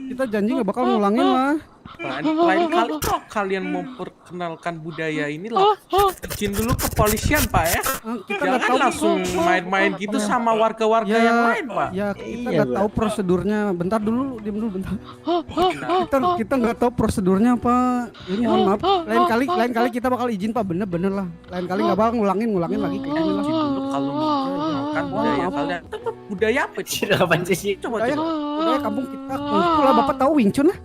Kita janji nggak bakal ngulangin lah. Lain kali kalau kalian mau perkenalkan budaya ini lah, izin dulu ke polisian, Pak ya. Jangan langsung main-main gitu sama warga-warga yang lain, Pak. Ya kita nggak tahu prosedurnya. Bentar dulu, diam dulu bentar. Kita nggak tahu prosedurnya Pak. Ini mohon maaf. Lain kali kita bakal izin Pak, bener lah. Lain kali nggak bakal ngulangin lagi kayak gini lah. Izin dulu kalau mau perkenalkan budaya kalian. Budaya apa itu? Coba. Budaya kampung kita. Kalau Bapak tahu Wing Chun lah.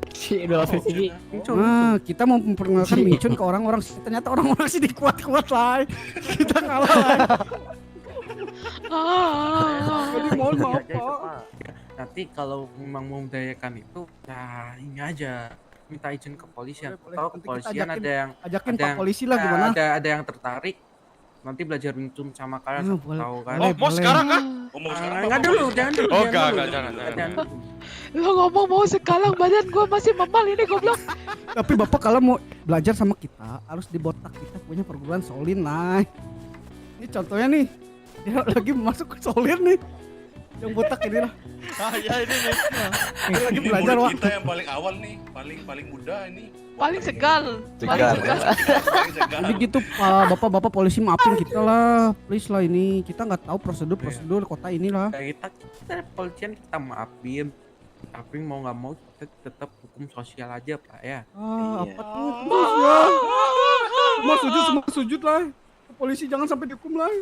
Nah, kita mau memperkenalkan Wing Chun ke orang-orang sini. Ternyata orang-orang sini kuat-kuat lah. Kita kalah lah. Jadi mohon maaf Pak. Nanti kalau memang mau membudayakan itu, ya ini aja minta izin ke polisian. Atau kepolisian ajakin Pak polisi lah gimana? Ada yang tertarik. Nanti belajar Wing Chun sama kalian, tahu kan? Oh, mau sekarang kah? Enggak dulu, jangan dulu. Oh, jangan. Lo ngomong mau sekarang, badan gue masih memal ini goblok. Tapi Bapak kalau mau belajar sama kita harus di botak, kita punya perguruan Shaolin lah. Ini contohnya nih, dia lagi masuk ke Shaolin nih. Yang botak ini lah. Ah ya ini nih. Lagi belajar Wak. Wak. Kita yang paling awal nih, paling muda ini. paling segal. Jadi gitu Pak, bapak-bapak polisi maafin kita lah, please lah ini kita nggak tahu prosedur kota ini lah. kita polisian kita maafin, tapi mau nggak mau kita tetap hukum sosial aja Pak ya. Apa tuh? Terus ya. Semua sujud lah. Polisi jangan sampai dihukum lah.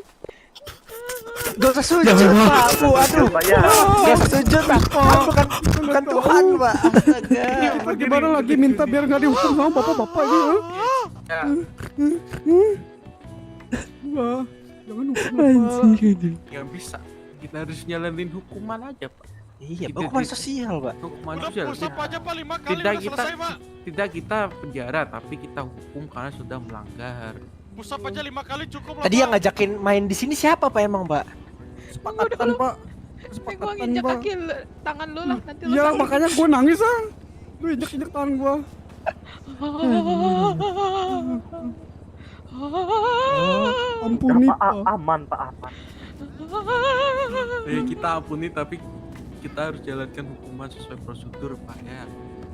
Gak sujud Pak. Aduh. Gak sujud Pak. Bukan Tuhan Pak. Astaga. Gimana lagi minta biar nggak dihukum sama bapak-bapak ini? Ya. Wah, jangan hukum. Nggak bisa. Kita harus nyalain hukuman aja Pak. Iya, hukuman sosial Pak. Hukuman Udah sosial. pusap aja Pak 5 kali Tidak udah kita, selesai Pak. tidak kita penjara, tapi kita hukum karena sudah melanggar. Pusap aja 5 kali cukup lah. Tadi yang ngajakin main di sini siapa Pak emang Pak? Kesepakatan Pak. Gua nginjek kaki tangan lu lah nanti lu. Iya makanya gue nangis ah. Lu injek tangan gue. Ampuni Pak. Aman Pak, aman. Kita ampuni tapi kita harus jalankan hukuman sesuai prosedur Pak ya.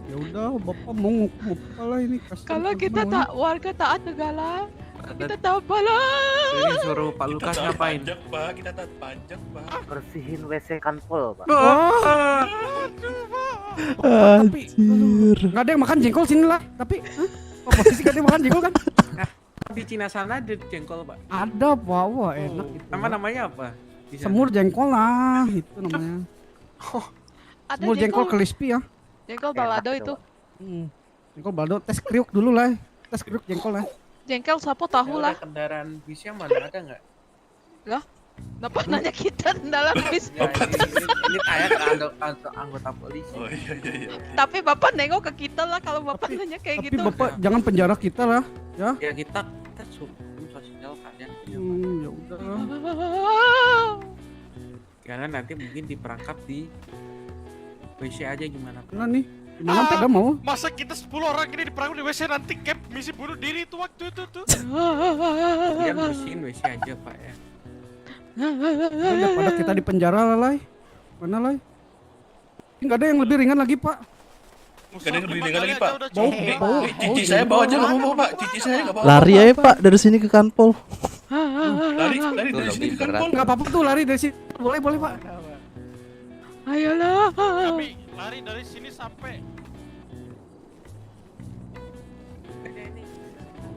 Ya udah, bapak mau hukum apa lah ini? Kalau kita tak warga taat negara, kita tak balas. Ini suruh Pak Lukas ngapain? Kita taat pajak Pak. Bersihin WC kanpol Pak. Tapi nggak ada yang makan jengkol sini lah. Tapi posisi nggak ada yang makan jengkol kan? Di Cina sana ada jengkol Pak. Ada Pak, wah enak itu. Namanya apa? Semur jengkol lah, itu namanya. Ada Semur jengkol crispy ya. Jengkol balado itu. Jengkol balado, tes kriuk dulu lah. Tes kriuk jengkol lah. Jengkol sapo tahu lah. Kendaraan bisnya mana ada nggak? Lah, kenapa nanya kita kendaraan bis? Ya, ini tanya ke anggota polisi. Oh iya. Tapi bapak nengok ke kita lah kalau bapak nanya kayak Tapi gitu. bapak jangan penjara kita lah, ya. Ya kita hukum sosial kalian. Ya udah. Karena nanti mungkin diperangkap di WC aja gimana? Nah nih, gimana pada mau? Masa kita 10 orang ini diperangkap di WC nanti cap misi bunuh diri itu waktu itu tuh. Kalian bersihin WC aja Pak ya. Daripada kita di penjara lah, Lai. Mana Lai? Nggak ada yang lebih ringan lagi Pak. Gak ada yang lebih ringan lagi Pak. Bau. Cici saya bawa aja nggak mau Pak. Cici saya nggak bawa. Lari aja Pak dari sini ke kanpol. Lari dari sini ke kanpol. Nggak apa-apa tuh lari dari sini. Boleh Pak. Ayolah. Kami lari dari sini sampai.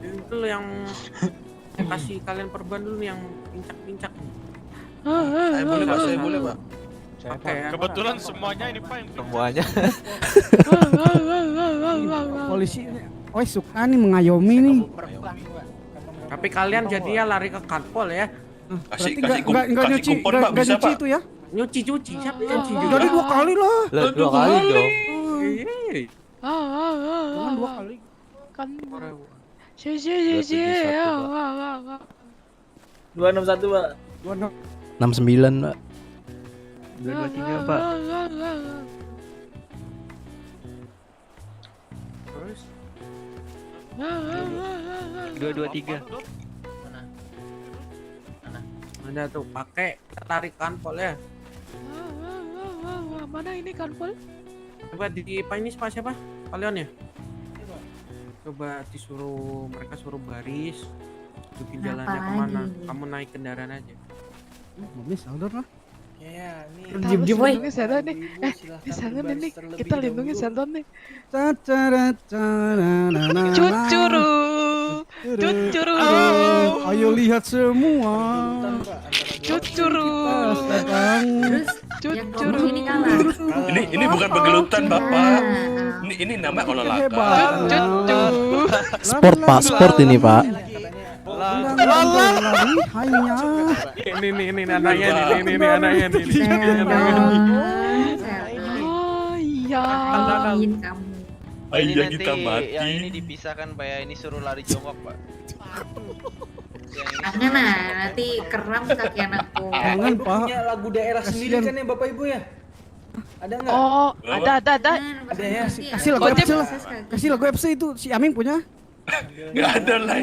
Itu yang kasih kalian perban dulu yang pincak-pincak. Saya boleh Pak, saya boleh Pak. Kebetulan semuanya ini Pak yang Semuanya. Polisi, suka nih mengayomi nih. Tapi kalian jadinya lari ke kanpol ya. Berarti nggak nyuci itu ya? Nyuci siapa nyuci juga? Jadi 2 kali lah. 2 kali dong. Jangan 2 kali. Kan. 261 Pak. 69 Pak. 223 Pak. Terus 223. ada tuh pakai tarik kanpol ya. Mana ini kanpol? Coba di ini siapa? Kalian ya? Coba disuruh mereka suruh baris, tunjukin jalannya kemana. Kamu naik kendaraan aja. Mobil sadar lah. Ya, Diem woy. Lindungi Sheldon nih. Di sana nih. Kita lindungi Sheldon nih. Cucuru. Cucuru. Ayo lihat semua. Cucuru. Cucuru. Ini bukan penggelutan Bapak. Ini namanya olahraga. Sport Pak, sport ini Pak. Ini anaknya nih. Iya. Ayah kita mati. Yang ini dipisahkan Pak ya, ini suruh lari jongkok Pak. Jangan nanti keram kaki anakku. Jangan Pak. Punya lagu daerah sendiri kan ya Bapak Ibu ya? Ada nggak? Oh, ada. Ada ya. Kasih lagu FC lah. Kasih lagu FC itu si Aming punya. Nggak ada lah.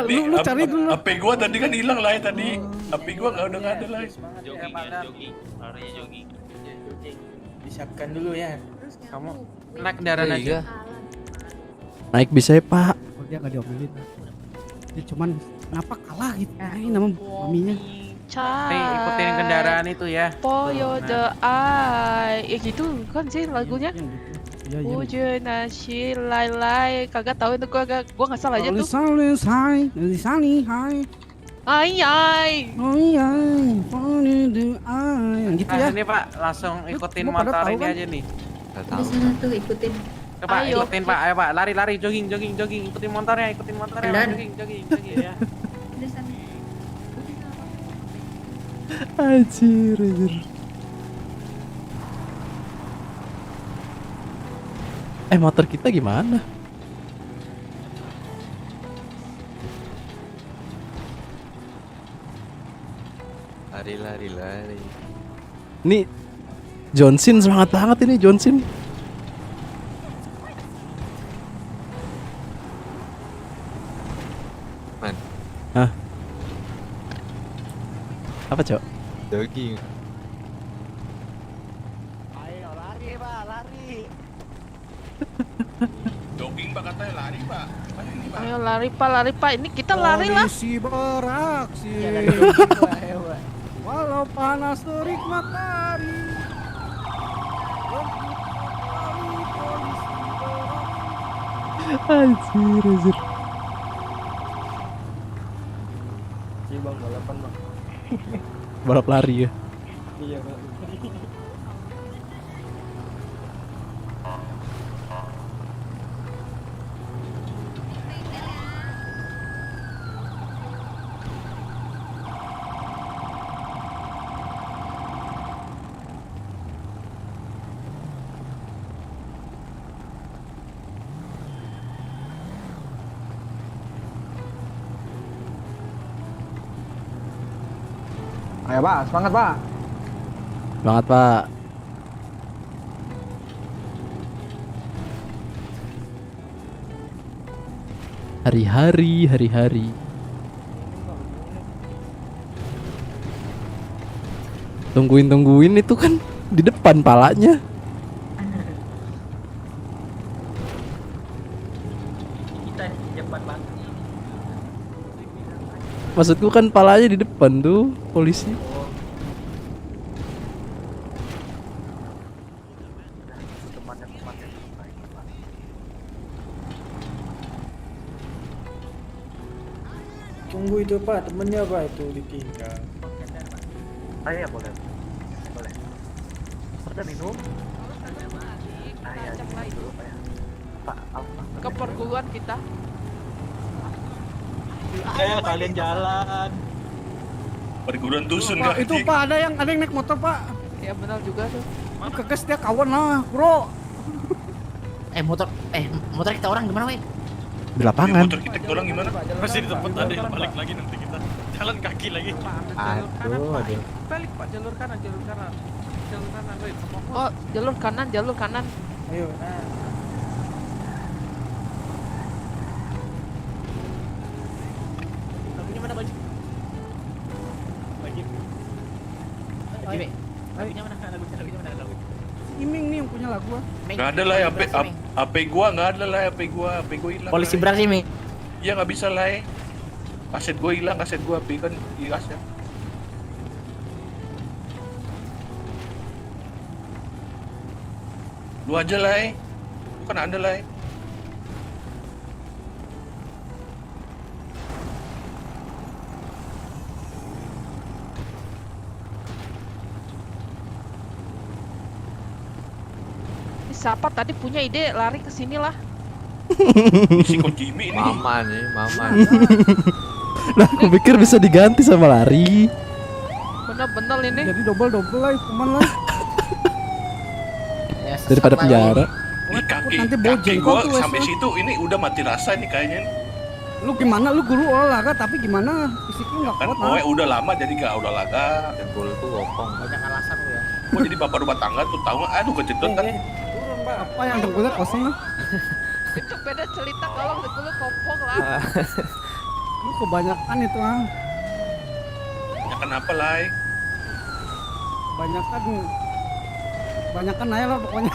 Lu cari dulu. HP gua tadi kan hilang lah tadi. HP gua nggak ada lah. Jogging. Larinya jogging. Disiapkan dulu ya. Kamu naik kendaraan aja. Naik bisa ya Pak. Oh, dia nggak diomelin. Dia cuman kenapa kalah gitu. Ini nama maminya. Ikutin kendaraan itu ya. Poyo the eye. Ya gitu kan sih lagunya. Iya. Hujan nasi lai kagak tahu itu gua nggak salah aja tuh. Hai. Ai. Oh iya. Yang gitu ya. Ini Pak, langsung ikutin Lu pada motor tahu ini kan? aja nih. Di sana tuh ikutin. Coba Ayo. ikutin Pak, ayo Pak, lari, jogging, ikutin motornya, Jalan. jogging ya. Di sana. Anjir. Motor kita gimana? Lari. Ini Johnson semangat banget ini Johnson. Man. Hah? Apa cok? Jogging. Ayo lari Pak, lari. Jogging Pak katanya lari Pak. Mana ini Pak? Ayo lari pak, ini kita lari lah. Polisi beraksi. Iya dari jogging Pak, ayo Pak. Walau panas terik matahari. Anjir. Iya bang, balapan bang. Balap lari ya. Iya bang. Ayo Pak, semangat Pak. Banget Pak. Hari-hari. Tungguin itu kan di depan palanya. Kita di depan banget. Maksudku kan palanya di depan tuh polisi. Tunggu itu Pak, temennya Pak itu ditinggal. Ayo boleh. Ada minum? Ajak lagi. Pak, apa? Ke perguruan kita. Ayo kalian jalan. Perguruan dusun Pak, kah? itu Pak ada yang naik motor Pak. Ya benar juga tuh. Keges dia kawan lah, bro. Motor kita orang gimana, weh? Di lapangan. Motor kita orang gimana? Masih di tempat tadi, balik lagi nanti kita. Jalan kaki lagi. Balik Pak, jalur kanan, weh. Oh, jalur kanan. Ayo, nah. Lagunya mana baju? Lagunya mana? Lagunya mana? Iming nih yang punya lagu. Nggak ada lah HP gua nggak ada lah HP gua hilang. Polisi lah. beraksi, Mi. Iya nggak bisa lah. Kaset gua hilang, kaset gua HP kan di kaset. Lu aja lah. Bukan ada lah. Siapa tadi punya ide lari ke sini lah. Si Kojimi ini. Maman. Nah, aku pikir bisa diganti sama lari. Bener-bener ini. Jadi double lah hukuman lah. Daripada penjara. Ini kaki nanti bau jengkol gua tuh, sampai Wes. situ ini udah mati rasa nih kayaknya. Lu gimana? Lu guru olahraga tapi gimana? Fisik lu nggak Kan kuat pokoknya lah. udah lama jadi gak olahraga. Dengkul tuh gopong. Banyak alasan lu ya. Gua jadi bapak rumah tangga tuh tahu nggak? Aduh kecetut kan. Turun Pak. Apa yang dengkulnya kosong lah? Itu beda cerita kalau dulu kopong lah. Lu kebanyakan itu ah. Ya kenapa lah? Banyakan aja lah pokoknya.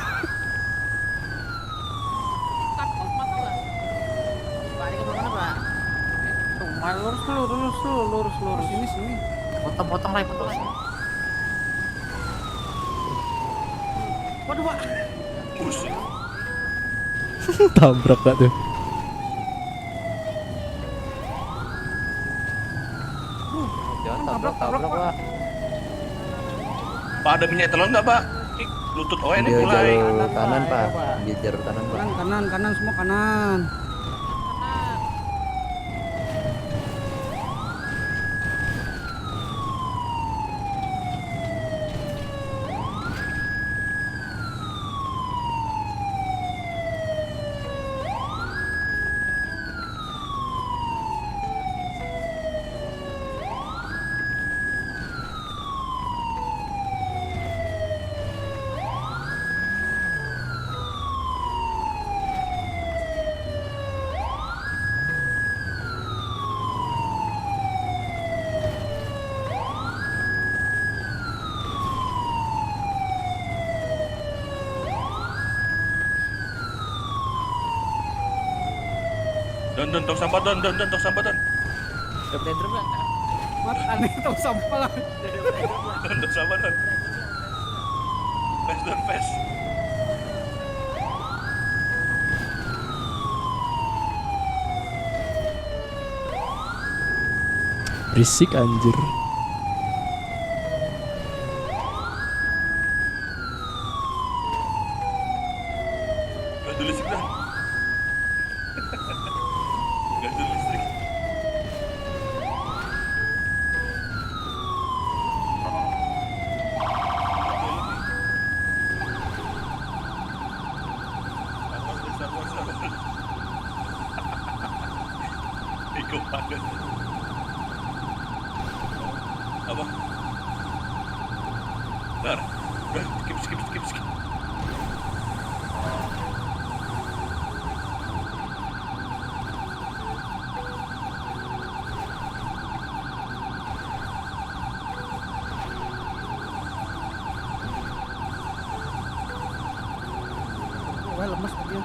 Takut mati lah. Lurus dulu. Sini. Potong lagi. Waduh, Pak. Pusing. Tabrak gak tuh? Jangan tabrak, Pak. Pak, ada minyak telon nggak, Pak? Lutut OE ini Ambil mulai. jalur kanan pak. Ambil jalur kanan pak. Kanan, semua kanan. Don, tong sampah don. Udah blender belum? Mat aneh tong sampah lah. Don, tong sampah don. Pes. Berisik anjir. Gas dulu listrik don. Gas dulu listrik. Sabar. Ikut padat. Apa? Bentar. Udah, skip. Wah, lemes dia.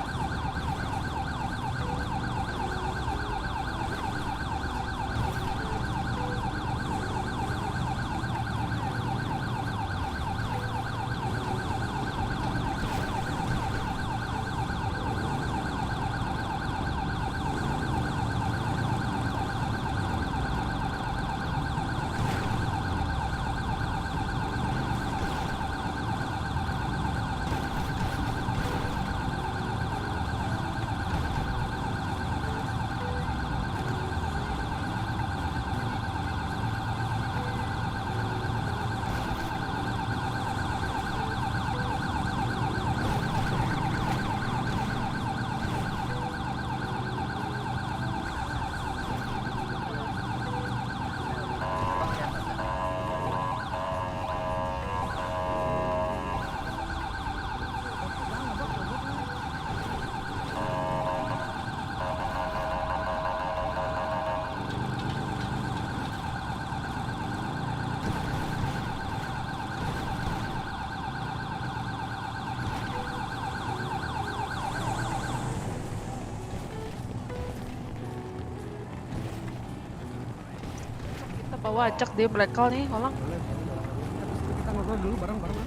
Bawa ajak dia mereka nih, Olang. Kita ngobrol dulu bareng-bareng.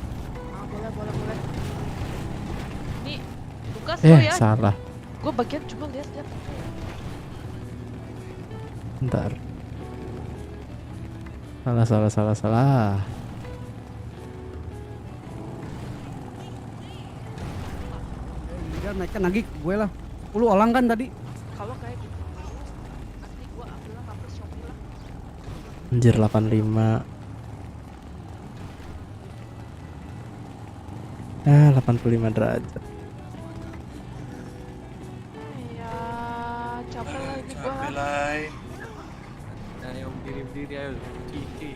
Boleh. Nih, tugas lo ya. Salah. Gue bagian cuma lihat. Bentar. Salah. Dia naikkan lagi ke gue lah. 10 orang kan tadi. Kalau kayak gitu, nanti gue ambil HP Shopee lah. Anjir 85. 85 derajat. Ya, capek lah ini gue. Capek lah. Ayo diri ayo. Cici.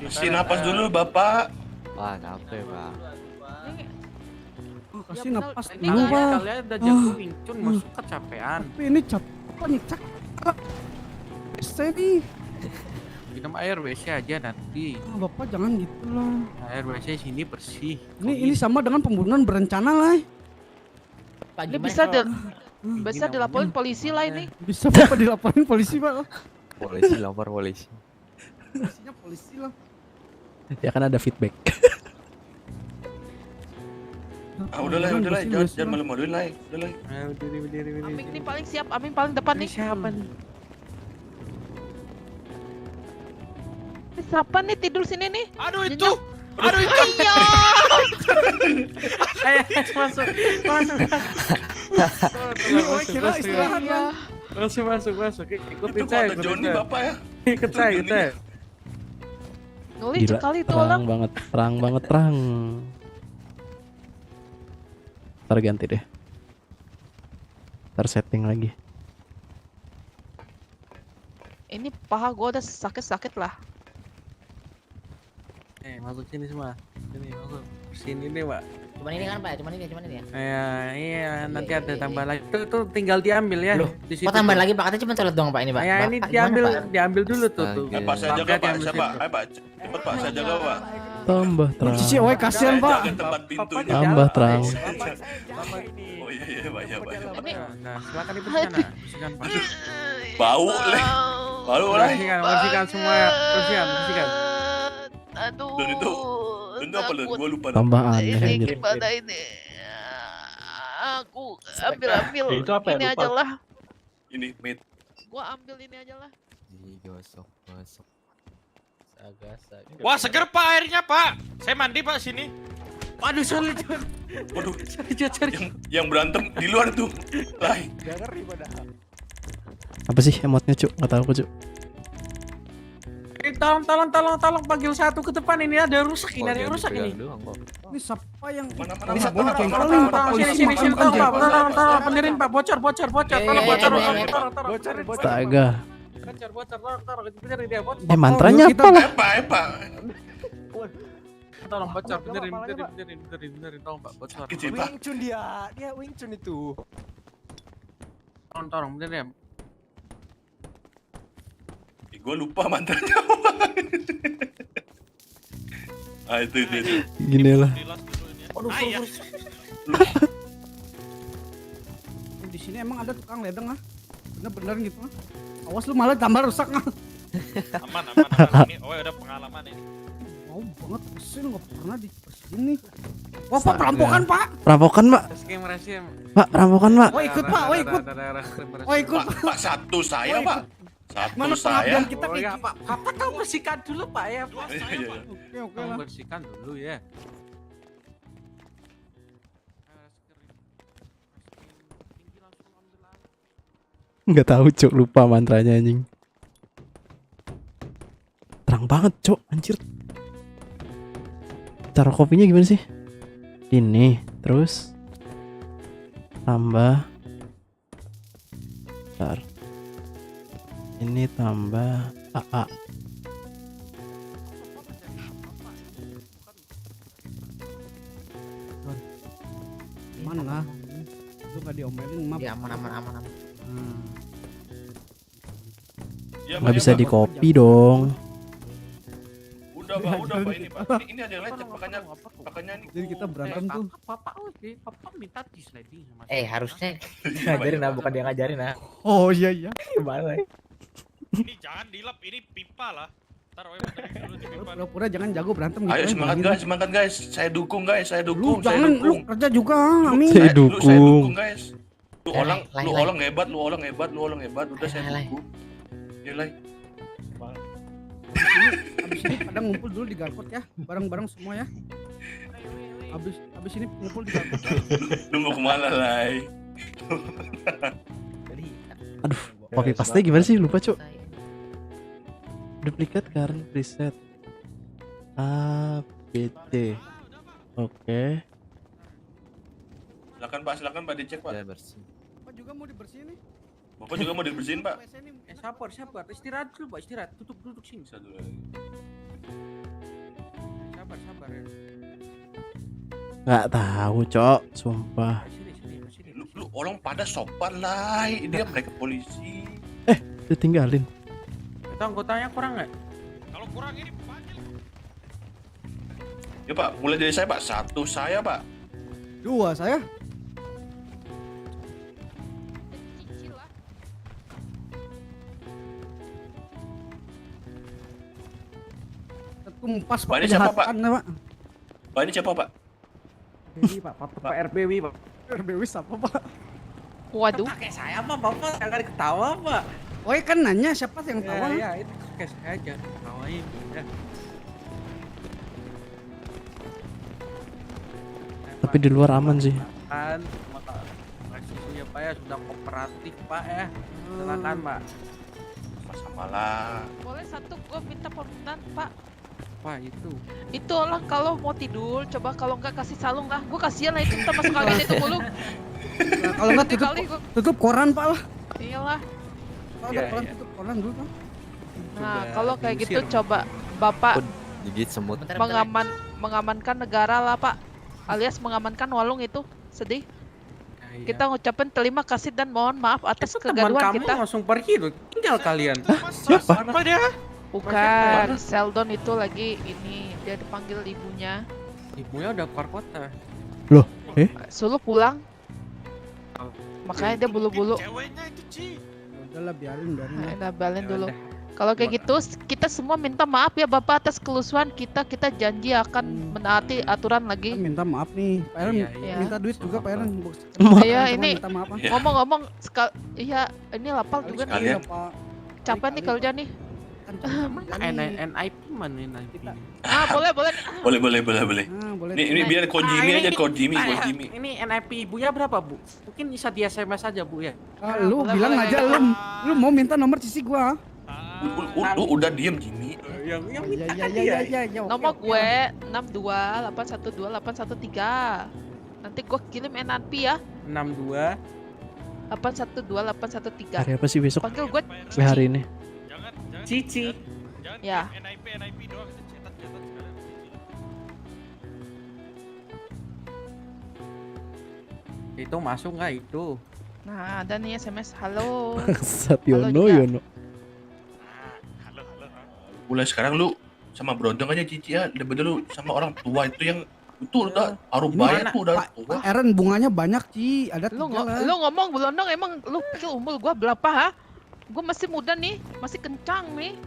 Kasih napas dulu, Bapak. Wah, capek, Pak. Kasih napas ini dulu, Pak. Kalian udah jago incun masuk kecapean. Tapi ini capek nih, cak. Saya nih. Minum air WC aja nanti. Bapak jangan gitu lah. Air WC sini bersih. Ini sama dengan pembunuhan berencana lah. Ini bisa dilaporin polisi lah ini. Bisa Bapak dilaporin polisi, Pak. Polisi lapor polisi. Polisinya polisi lah. Ya kan ada feedback. Udahlah, jangan malu-maluin lah. Udahlah. Berdiri. Aming nih paling siap, Aming paling depan nih. Siapa nih? Ini siapa nih tidur sini nih? Aduh itu. Iya. Ayo masuk. Kira istirahat lah. Masuk. Ikutin Itu saya. kata Joni bapak ya. Ikut saya. Ngeli Gila, sekali itu terang orang. banget, terang. Ntar ganti deh. Ntar setting lagi. Ini paha gua udah sakit lah. Masuk sini semua. Sini masuk. Sini nih, Pak. Cuman ini kan Pak, cuman ini ya. Iya, nanti ada tambah lagi. Tuh tinggal diambil ya. Loh, Di situ. kok tambah lagi Pak? Katanya cuma colet doang Pak ini Pak. Ya ini Bapak gimana, Pak? diambil dulu tuh. Pak, saya jaga Pak. Siapa? Ayo Pak, cepet Pak, saya jaga Pak. Tambah terang. Cici, woi kasihan Pak. Jaga tempat pintunya. Tambah terang. Oh iya, Pak, ya Pak. Nah, silakan ibu sana. Bersihkan Pak. Bau leh. Bau lah. Bersihkan semua. Bersihkan. Aduh. Dan itu apa lu? Gua lupa. Tambah aneh Ini anjir. gimana ini? Aku ambil Itu apa ya, ini lupa. aja lah. Ini mate. Gua ambil ini aja lah. Gosok. Saga. Wah, seger Pak airnya, Pak. Saya mandi, Pak, sini. Waduh, sorry. Waduh, Cari. yang berantem di luar tuh. Lai. Apa sih emotnya, Cuk? Enggak tahu, Cuk. Tolong panggil satu ke depan, ini ada rusak ini. Ini siapa yang Mana bisa mana, banyak yang mana, paling mana, Pak mana, polisi Sini, makan tolong Pak. kan, Tolong, benerin Pak. Bocor. Tolong bocor. Astaga. Bocor. Benerin dia, bocor. Mantranya apa lah? Epa. Tolong bocor, benerin. Tolong Pak, bocor. Kecil Pak. Wing Chun dia Wing Chun itu. Tolong, benerin. Gue lupa mantannya. Itu. Gini lah. Di sini emang ada tukang ledeng ah. Bener gitu ah. Awas lu malah tambah rusak ah. Aman. Ini udah pengalaman ini. Mau banget mesin nggak pernah dibersihin nih. Wah Pak perampokan Pak. Perampokan, Pak. Resim. Pak, perampokan, Pak. Oh ikut Pak, ikut. Pak, satu saya Pak. Satu Mana saya. pengabdian kita kayak Pak. Apa tahu bersihkan dulu Pak ya. Iya. Oke lah. Bersihkan dulu ya. Enggak tahu, Cuk. Lupa mantranya anjing. Terang banget, Cuk. Anjir. Cara kopinya gimana sih? Ini, terus tambah. Bentar. Ini tambah AA. Aman lah. Lu nggak diomelin mah. Ya aman. Ya, Nggak Pak, bisa ya, Pak. di copy dong. Udah Pak, ini Pak. Ini ada yang lecet makanya ini. Jadi kita berantem tuh. Papa minta di-sliding sama Harusnya ngajarin lah, bukan dia ngajarin lah. Oh iya. Gimana? Ini jangan dilap, ini pipa lah. Ntar benerin dulu di pipa. Pura-pura jangan jago berantem gitu. Ayo semangat guys. Saya dukung guys. Lu jangan lu kerja juga Amin. Saya Saya dukung dukung. guys. Lu Lai. orang hebat. Udah saya Lai. dukung. Ya Lai. Abis ini pada ngumpul dulu di Garkot ya, bareng-bareng semua ya. Abis ini ngumpul di Garkot. Lu mau kemana Lai? Aduh, copy paste gimana sih? Lupa, Cuk. Duplicate current preset. ABT. Oke. Silakan Pak dicek Pak. Bapak juga mau dibersihin nih. Bapak juga mau dibersihin Pak. sabar. Istirahat dulu, Pak. Istirahat. Duduk sini. Satu lagi. Sabar ya. Nggak tahu, Cok. Sumpah. Sini. Lu orang pada sopan Lai. Dia mereka polisi. Ditinggalin. Itu anggotanya kurang nggak? Kalau kurang ini panggil. Ya Pak, mulai dari saya Pak. Satu saya Pak. 2 saya. Cici lah. Tumpas Pak, Pak ini siapa, Pak? kejahatan Pak. Pak, ini siapa, Pak? RBW Pak, Pak RBW Pak. RBW siapa Pak? Waduh. Kayak saya mah Bapak jangan ketawa Pak. Oh ya kan nanya siapa yang tahu? Ya, itu kayak saya aja ketawain ya. Tapi di luar aman sih. Kan mahasiswa ya Pak ya sudah kooperatif Pak ya. Silakan Pak. Sama lah. Boleh satu gue minta permintaan Pak. Wah itu. Itu lah kalau mau tidur, coba kalau nggak kasih salung lah. Gue kasihan lah itu kita masuk angin itu mulu. Nah, kalau nggak tutup, Kali gua- tutup koran Pak lah. Iyalah. Kalau ada koran tutup koran dulu Pak. Nah kalau kayak gitu coba Bapak Gigit semut. mengamankan negara lah Pak. Alias mengamankan Walung itu. Sedih. Kita ngucapin terima kasih dan mohon maaf atas Itu teman kegaduhan kamu kita. langsung pergi loh. Tinggal kalian. Siapa? Apa dia? Bukan, Sheldon itu lagi ini dia dipanggil ibunya. Ibunya udah keluar kota. Loh, Suruh pulang. Makanya dia bulu-bulu. Udahlah biarin. Nah, balen dulu. Kalau kayak gitu kita semua minta maaf ya Bapak atas kelusuan kita. Kita janji akan menaati aturan lagi. Minta maaf nih, Pak Aaron. Iya. Minta duit juga Pak Aaron. Iya Cuma ini minta maaf, ah. ngomong-ngomong iya ini lapar juga nih. Sekalian. Capek nih kerja nih. NIP mana NIP? Boleh. Boleh. Ini biar Ko Jimmy aja, Ko Jimmy. Ini NIP ibunya berapa Bu? Mungkin bisa di SMS aja Bu ya. Lu bilang aja lu mau minta nomor cici gua. Udah diem Jimmy. Iya. Nomor gue 62812813. Nanti gue kirim NNP ya. 62 812813. Hari apa sih besok? Panggil gue Hari ini. Cici. Ya. NIP doang cetak sekalian. Itu masuk nggak itu? Nah, ada nih SMS halo. Bangsat Halo Yono. Mulai sekarang lu sama Brodong aja Cici ya, daripada lu sama orang tua itu yang itu udah arubaya tuh udah tua. Aaron bunganya banyak Ci, ada Lu, tiga lah. lu ngomong belondong emang lu pikir umur gue berapa ha? Gue masih muda nih, masih kencang nih.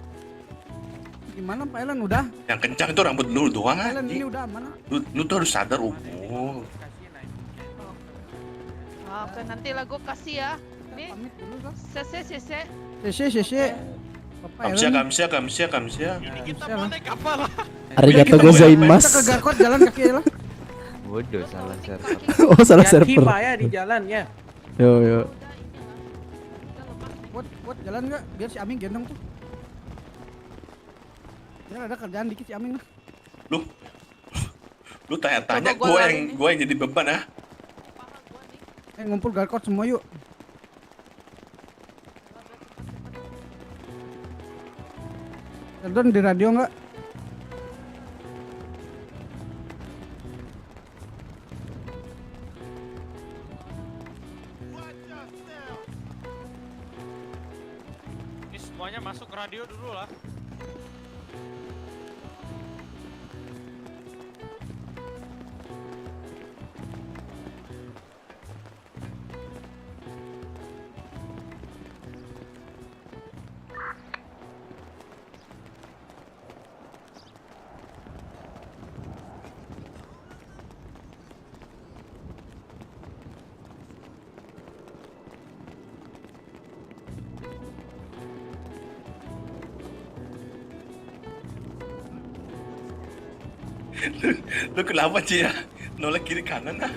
Gimana Pak Aaron udah? Yang kencang itu rambut lu doang Pak Aaron aja. ini udah mana? Lu tuh harus sadar umur. Oke, nanti lah gue kasih ya. Nih, CC. CC. Kamsia. Ini kita mau naik kapal. Arigato gozaimasu. Kita ke Garkot jalan kaki lah. Bodoh, salah server. Oh, salah Hati-hati, server. Pak ya di jalan ya. Yo. Buat jalan nggak? Biar si Aming gendong tuh. Biar ada kerjaan dikit si Aming lah. Lu tanya-tanya gue yang jadi beban ah. Ngumpul Garkot semua yuk. Sheldon di radio nggak? Ini semuanya masuk radio dulu lah. Lu kenapa Ci ya? Nolak kiri kanan ah.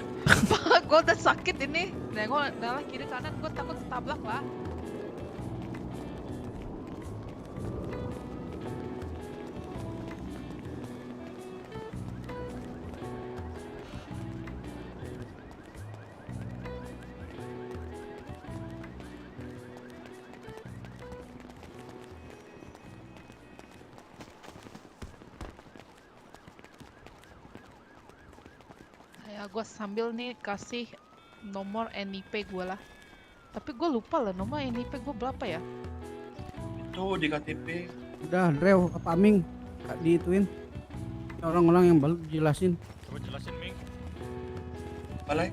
Gue udah sakit ini. Nengok kiri kanan gue takut ketabrak lah. Ya gue sambil nih kasih nomor NIP gue lah. Tapi gue lupa lah nomor NIP gue berapa ya? Tuh di KTP. Udah Drew apa Aming diituin. Orang-orang yang baru jelasin. Coba jelasin Ming. Balai.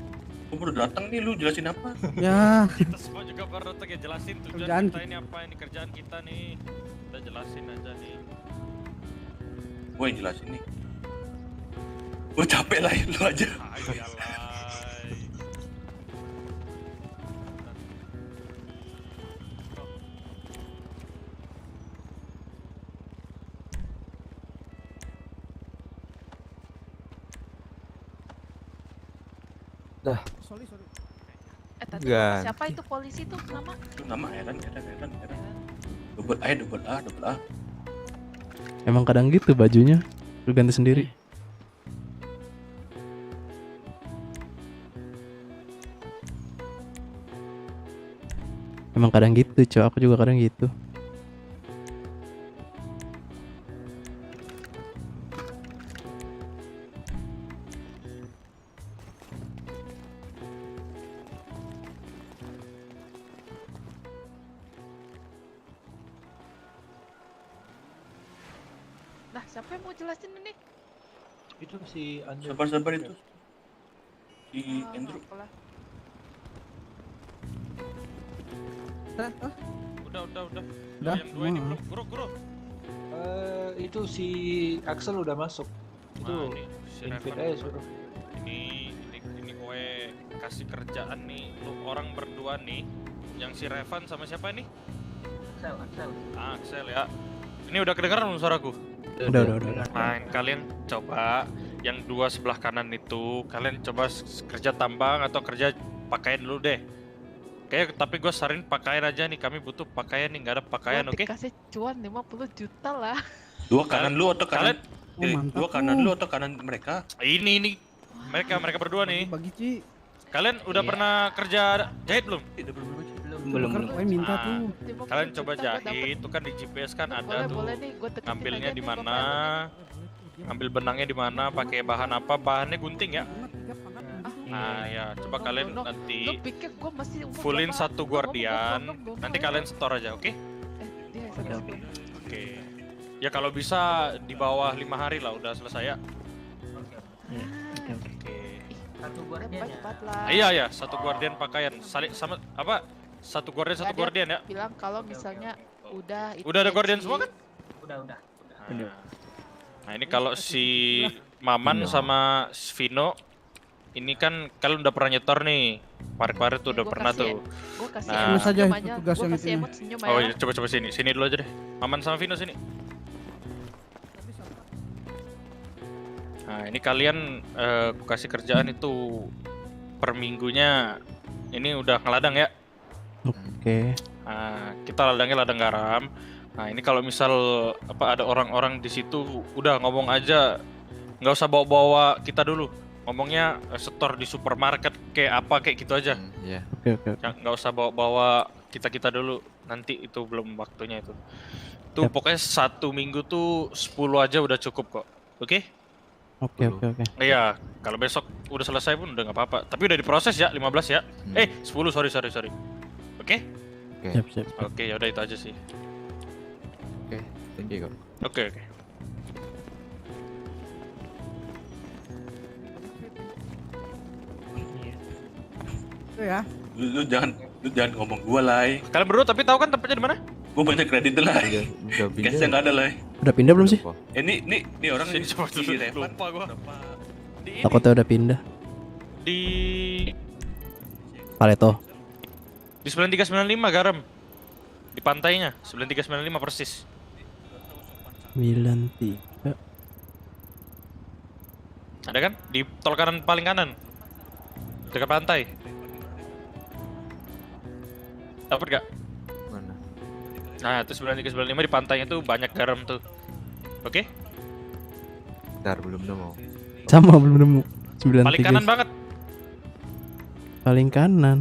Lu baru datang nih, lu jelasin apa? Ya. Kita semua juga baru datang ya, jelasin tujuan Kerjaan kita ini apa, ini kerjaan kita nih. Kita jelasin aja nih. Gue yang jelasin nih. Gue capek lah, lu aja. Dah. Sorry. Tadi Gan. siapa itu polisi tuh nama? Itu nama Aaron. Double A. Emang kadang gitu bajunya, lu ganti sendiri. Emang kadang gitu, cowok. Aku juga kadang gitu. Nah, siapa yang mau jelasin ini? Itu si Andrew. Sabar itu. Si Andrew. Udah. Udah, Yang dua ini belum. Guru. Itu si Axel udah masuk. Itu Nah, ini si invite Revan. aja suruh. Ini gue kasih kerjaan nih, lu orang berdua nih, yang si Revan sama siapa ini? Axel. Axel ya. Ini udah kedengeran belum suaraku? Udah. Nah, kalian coba yang dua sebelah kanan itu, kalian coba kerja tambang atau kerja pakaian dulu deh. Kayak tapi gue saranin pakaian aja nih, kami butuh pakaian nih, nggak ada pakaian, oke? Dikasih cuan 50 juta lah. Dua kanan lu atau kanan? mantap Dua kanan tuh. lu atau kanan mereka? Ini mereka berdua nih. Bagi Ci. Kalian udah pernah kerja jahit belum? Belum. Kan minta Nah, tuh. kalian coba jahit, itu kan di GPS kan ada tuh. Boleh nih, gue deketin Ngambilnya aja di nih, mana? Ambil benangnya di mana? Pakai bahan apa? Bahannya gunting ya? Nah ya, coba kalian Lu nanti pikir gue masih umur fullin berapa? satu guardian. Nanti kalian setor aja, oke? Dia SMP. Oke. Ya kalau bisa di bawah 5 hari lah udah selesai ya. Oke. Satu guardian ya. Cepat lah. Iya, satu guardian pakaian. Saling sama apa? Satu guardian Nggak, dia guardian ya. bilang kalau misalnya udah itu Udah ada guardian gaji. semua kan? Udah. Nah ini kalau si Maman sama Vino, ini kan kalian udah pernah nyetor nih. Kemarin tuh udah Gua pernah kasih- tuh. Gua kasih Nah. emot Tugas aja, senyum itu aja. tugas Gua yang kasih itu. emot senyum Oh ya. iya, coba sini dulu aja deh. Maman sama Vino sini. Nah ini kalian aku kasih kerjaan itu per minggunya ini udah ngeladang ya. Oke. Nah, kita ladangnya ladang garam. Nah ini kalau misal apa ada orang-orang di situ udah ngomong aja, nggak usah bawa-bawa kita dulu. Ngomongnya setor di supermarket kayak apa kayak gitu aja. Iya. Oke. Nggak usah bawa-bawa kita dulu. Nanti itu belum waktunya itu. Tuh Yap. pokoknya 1 minggu tuh 10 aja udah cukup kok. Oke? Oke. Iya, kalau besok udah selesai pun udah nggak apa-apa. Tapi udah diproses ya 15 ya. 10 sorry. Oke? Siap. Oke, ya udah itu aja sih. Oke, thank you kok. Oke. Itu ya. Lu jangan ngomong gua lah. Kalian berdua tapi tahu kan tempatnya di mana? Gua banyak kredit lah. Udah pindah. Cashnya nggak ada lah. Udah pindah belum sih? Ini orang Sini coba si dulu, Revan. lupa gua. Di ini, Takutnya udah pindah. di Pareto. di 9395 garam. Di pantainya 9395 persis. 93. Ada kan? Di tol kanan paling kanan. Dekat pantai. Dapat gak? Mana? Nah, itu 9395 di pantainya tuh banyak garam tuh. Oke? Bentar, belum nemu. Sama belum nemu. 93. Paling kanan banget. Paling kanan.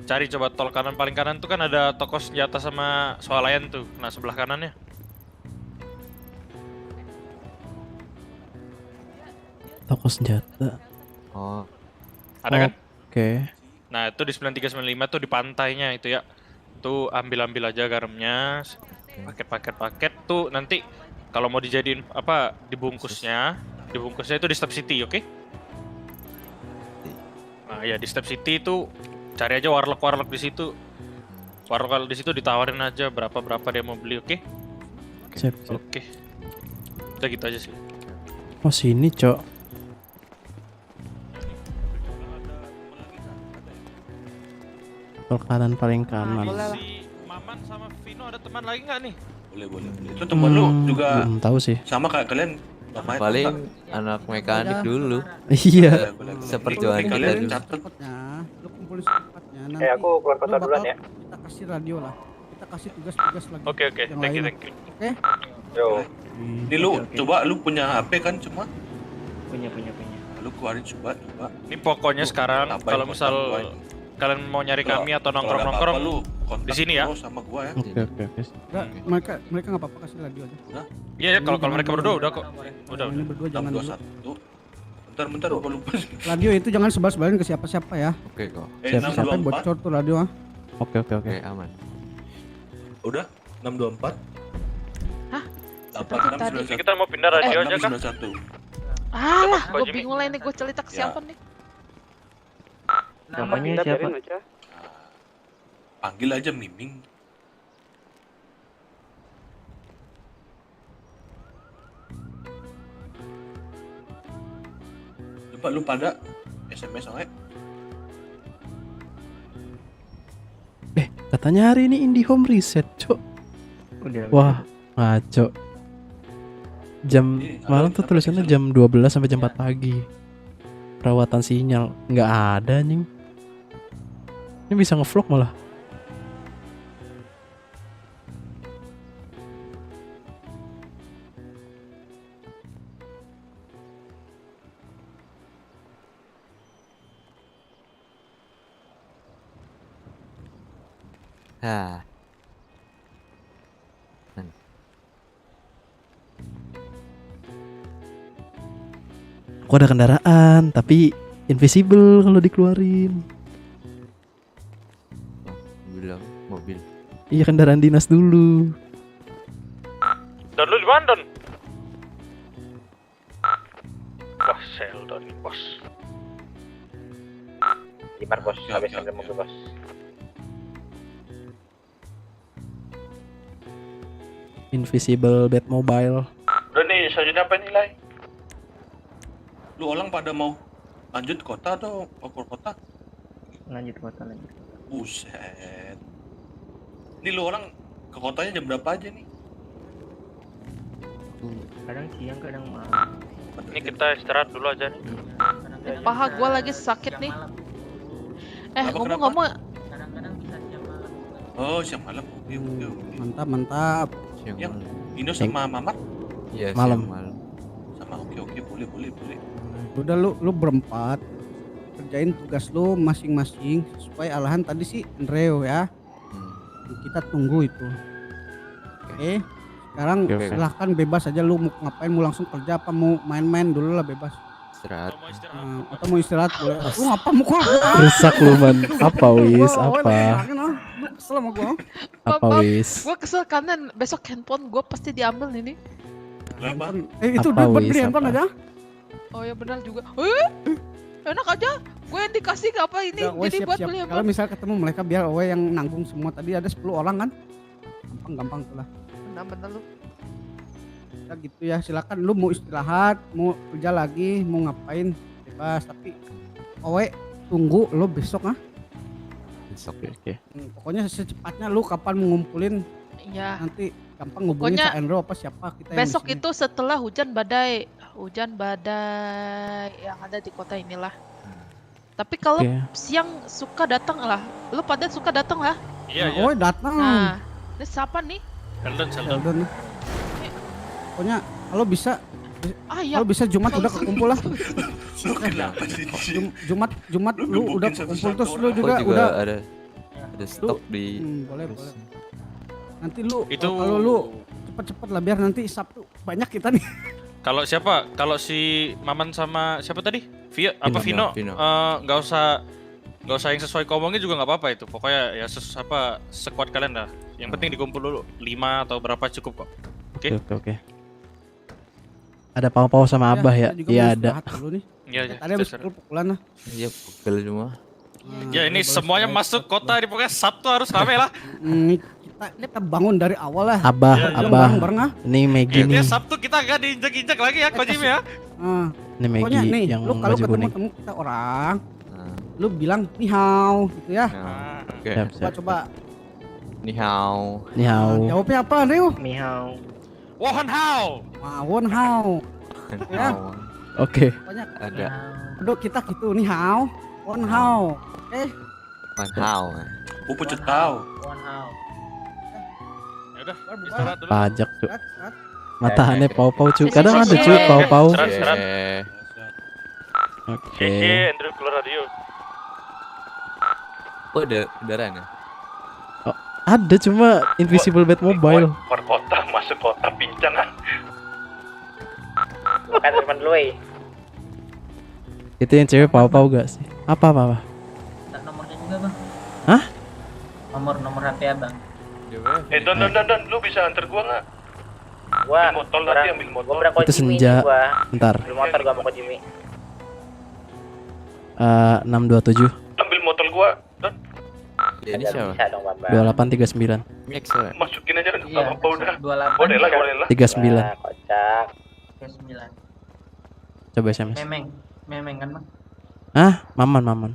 Cari coba tol kanan paling kanan tuh kan ada toko senjata sama swalayan tuh. Nah, sebelah kanannya. Toko senjata. Oh, Ada kan? Oke. Nah, itu di 9395 tuh di pantainya itu ya. Tuh ambil aja garamnya. Paket tuh nanti kalau mau dijadiin apa dibungkusnya itu di Step City, oke? Nah, ya di Step City itu cari aja warlock di situ. Warlock di situ ditawarin aja berapa dia mau beli, oke? Siap. Oke. Udah gitu aja sih. Oh sini cok. Kanan paling kanan. Si Maman sama Vino ada teman lagi nggak nih? Boleh. Itu teman lu juga Belum tahu sih. sama kayak kalian. Paling anak mekanik dulu. Iya. Seperjuangan kita kalian dulu. catat. Lu kumpulin secepatnya. Nanti aku keluar kota lu duluan bakal ya. Kita kasih radio lah. Kita kasih tugas-tugas lagi. Oke. yang Thank you. lain. Oke. Yo. Ini lu coba lu punya HP kan cuma? Punya. Lu keluarin coba. Ini pokoknya sekarang Apa kalau yang misal kontak gua ini? kalian mau nyari Kalau- kami atau kalau ada apa-apa nongkrong-nongkrong lu kontak di sini ya. terus sama gua ya. Oke. Enggak, mereka enggak apa-apa kasih radio aja. Udah. Iya, kalau mereka berdua udah kok. Udah. Ini berdua jangan dulu. 621. Bentar lupa. Radio itu jangan sebar-sebarin ke siapa-siapa ya. Oke kok. Siap. Sampai 624. bocor tuh radio ah. Oke. Oke, aman. Udah 624. Hah? 8691. Kita mau pindah radio aja kan? 8691. Alah, Kok gue Jimmy? bingung lah ini gue cerita ke Ya. siapa nih. Namanya siapa? Panggil aja Miming. Coba lu pada SMS aja. Katanya hari ini IndiHome reset cok. Udah. Wah ngaco. Jam malam tuh tulisannya jam 12 sampai jam 4 pagi. Perawatan sinyal nggak ada nih. Ini bisa ngevlog malah. Hah. Kok ada kendaraan tapi invisible kalau dikeluarin. Bilang mobil. Iya kendaraan dinas dulu. Don lu di mana Don? Wah, Sheldon nih bos. Gimana bos? Habis ambil mobil bos. Invisible Batmobile. Udah nih, selanjutnya apa nilai? Lu orang pada mau lanjut kota atau mau keluar kota? Lanjut kota lagi. Buset. Ini lu orang ke kotanya jam berapa aja nih? Kadang siang, kadang malam. Ini kita istirahat dulu aja nih. Paha gue lagi sakit nih. Kenapa, Ngomong-ngomong, Kadang-kadang bisa siang malam. Oh, siang malam. Oke. Mantap. Yang Dino sama Mamat Iya, Malam. siang malam. sama oke, boleh. Udah lu berempat kerjain tugas lu masing-masing sesuai arahan tadi sih Andreo ya. Kita tunggu itu. Oke. Sekarang Oke. silahkan bebas aja lu mau ngapain, mau langsung kerja apa mau main-main dulu lah bebas. Istirahat. Atau mau istirahat boleh. Lu ngapa mukul gua? Rusak lu man. Apa wis? Apa? Lu kesel sama gua. Apa wis? gue kesel karena besok handphone gue pasti diambil ini. Kenapa? Itu Apa udah buat wis, beli handphone apa? aja. Oh ya benar juga. Enak aja. Gue yang dikasih apa ini Ya, jadi buat siap-siap. beli Kalau handphone. misal ketemu mereka biar Owe yang nanggung semua. Tadi ada 10 orang kan. Gampang tuh lah. Benar lu. Ya gitu ya, silakan lu mau istirahat, mau kerja lagi, mau ngapain bebas, tapi Owe tunggu lo besok ah. Besok. Oke. Pokoknya secepatnya lu kapan mau ngumpulin Iya. nanti gampang ngubungin Pokoknya Sa Endro apa siapa kita yang Besok di sini. itu setelah hujan badai yang ada di kota inilah. Tapi kalau Oke. siang suka datang lah. Lu pada suka datang lah. Iya. Owe datang. Nah, ini siapa nih? Sheldon. Sheldon. Pokoknya kalau bisa Iya. kalau bisa Jumat udah kekumpul lah. Lu kenapa sih? Jumat lu udah gebukin kekumpul terus satu-satu lu juga Aku juga udah ada stok di boleh. Nanti lu Itu kalau lu cepet-cepet lah biar nanti Sabtu banyak kita nih. Kalau siapa? Kalau si Maman sama siapa tadi? Vino? Vino. Nggak usah yang sesuai ngomongnya juga nggak apa-apa itu. Pokoknya ya sekuat kalian dah. Yang penting dikumpul dulu 5 atau berapa cukup kok. Oke. Oke. Ada pau-pau sama Abah ya? kita juga Iya mau ada. istirahat dulu nih. Iya. Tadi habis pukul-pukulan lah. Iya, pukul semua. Ya ini semuanya masuk kota di pokoknya Sabtu harus rame lah. kita bangun dari awal lah. Abah, bareng ah. Ini Maggie nih. Ya Sabtu kita gak diinjek-injek lagi ya Kojim ya. Ini Pokoknya Maggie nih, yang lu kalau baju kuning. ketemu kita orang, lu bilang ni hao gitu ya. Oke. Coba. Ni hao. Ni hao. Jawabnya apa, Rio? Ni hao. Wohan hao. Won hao. Ya. Oke. Pokoknya Ada. Aduh kita gitu ni hao. Won hao. Wan hao. Pupu tahu. One house. Ya udah, istirahat dulu. Pajak cu. Matahannya pau-pau cu. Kadang ada cu pau-pau. Oke. Andrew keluar radio. Oh, ada kendaraan ya? Oh, ada cuma Invisible Batmobile. Keluar kota, masuk kota pincang ah. Bukan teman lu, Itu yang cewek pau-pau gak sih? Apa? Tak nomornya juga bang. Hah? Nomor HP abang. Don, lu bisa antar gua nggak? Gua Ambil motor nanti ambil motor. Gua berangkat Itu senja. Bentar. Ambil motor gua mau ke Jimmy. 627 Ambil motor gua, Don. Ya, ini siapa? Bisa dong, Bang. 2839 Mix ya? Masukin aja nggak Iya. apa-apa udah. 28. Boleh lah. 39. Nah, kocak. 9. Coba SMS. Memeng kan bang? Ah, Maman. Mam.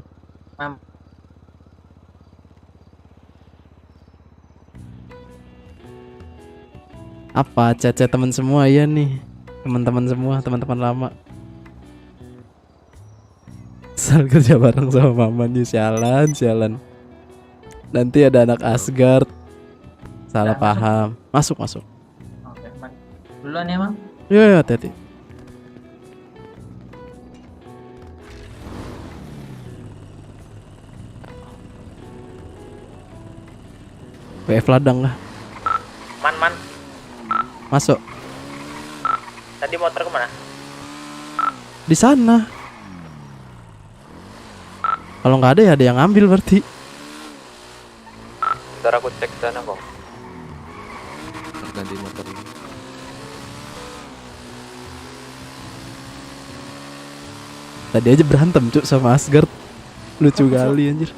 Apa chat teman semua ya nih. Teman-teman semua, teman-teman lama. Sal kerja bareng sama Maman nih, sialan. Nanti ada anak Asgard. Salah paham. Masuk. Oke, bang. Duluan ya bang. Ya, hati-hati. WF ladang lah. Man. Masuk. Tadi motor kemana? Di sana. Kalau nggak ada ya ada yang ngambil berarti. Ntar aku cek sana kok. Ganti motor ini. Tadi aja berantem cuk sama Asgard. Lucu kali anjir.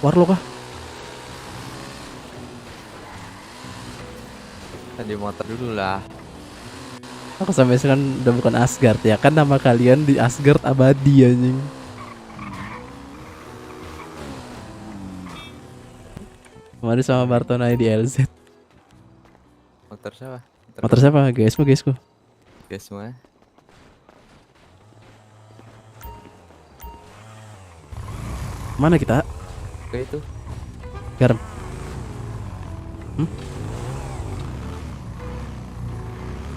Warlock kah? Ganti motor dulu lah. Aku sampai sekarang udah bukan Asgard ya kan, nama kalian di Asgard abadi anjing. Kemarin sama Bartonai di LZ. Motor siapa? Motor siapa? Guysku. Guys semua. Mana kita? Oke itu. Garam.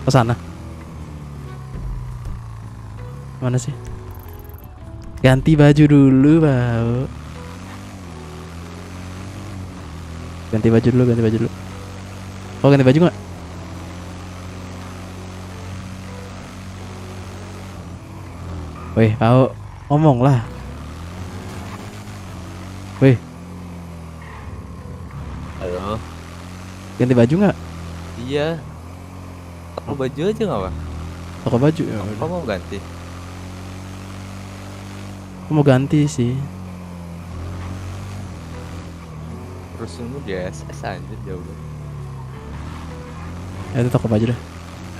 Ke sana. Mana sih? Ganti baju dulu, bau. Ganti baju dulu. Oh, ganti baju nggak? Weh, bau. Ngomong lah. Weh, Halo. ganti baju nggak? Iya. Toko baju aja nggak pak? Toko baju ya. Apa mau ganti? Aku mau ganti sih. Rusunmu di SS anjir jauh banget. Ya itu toko baju dah.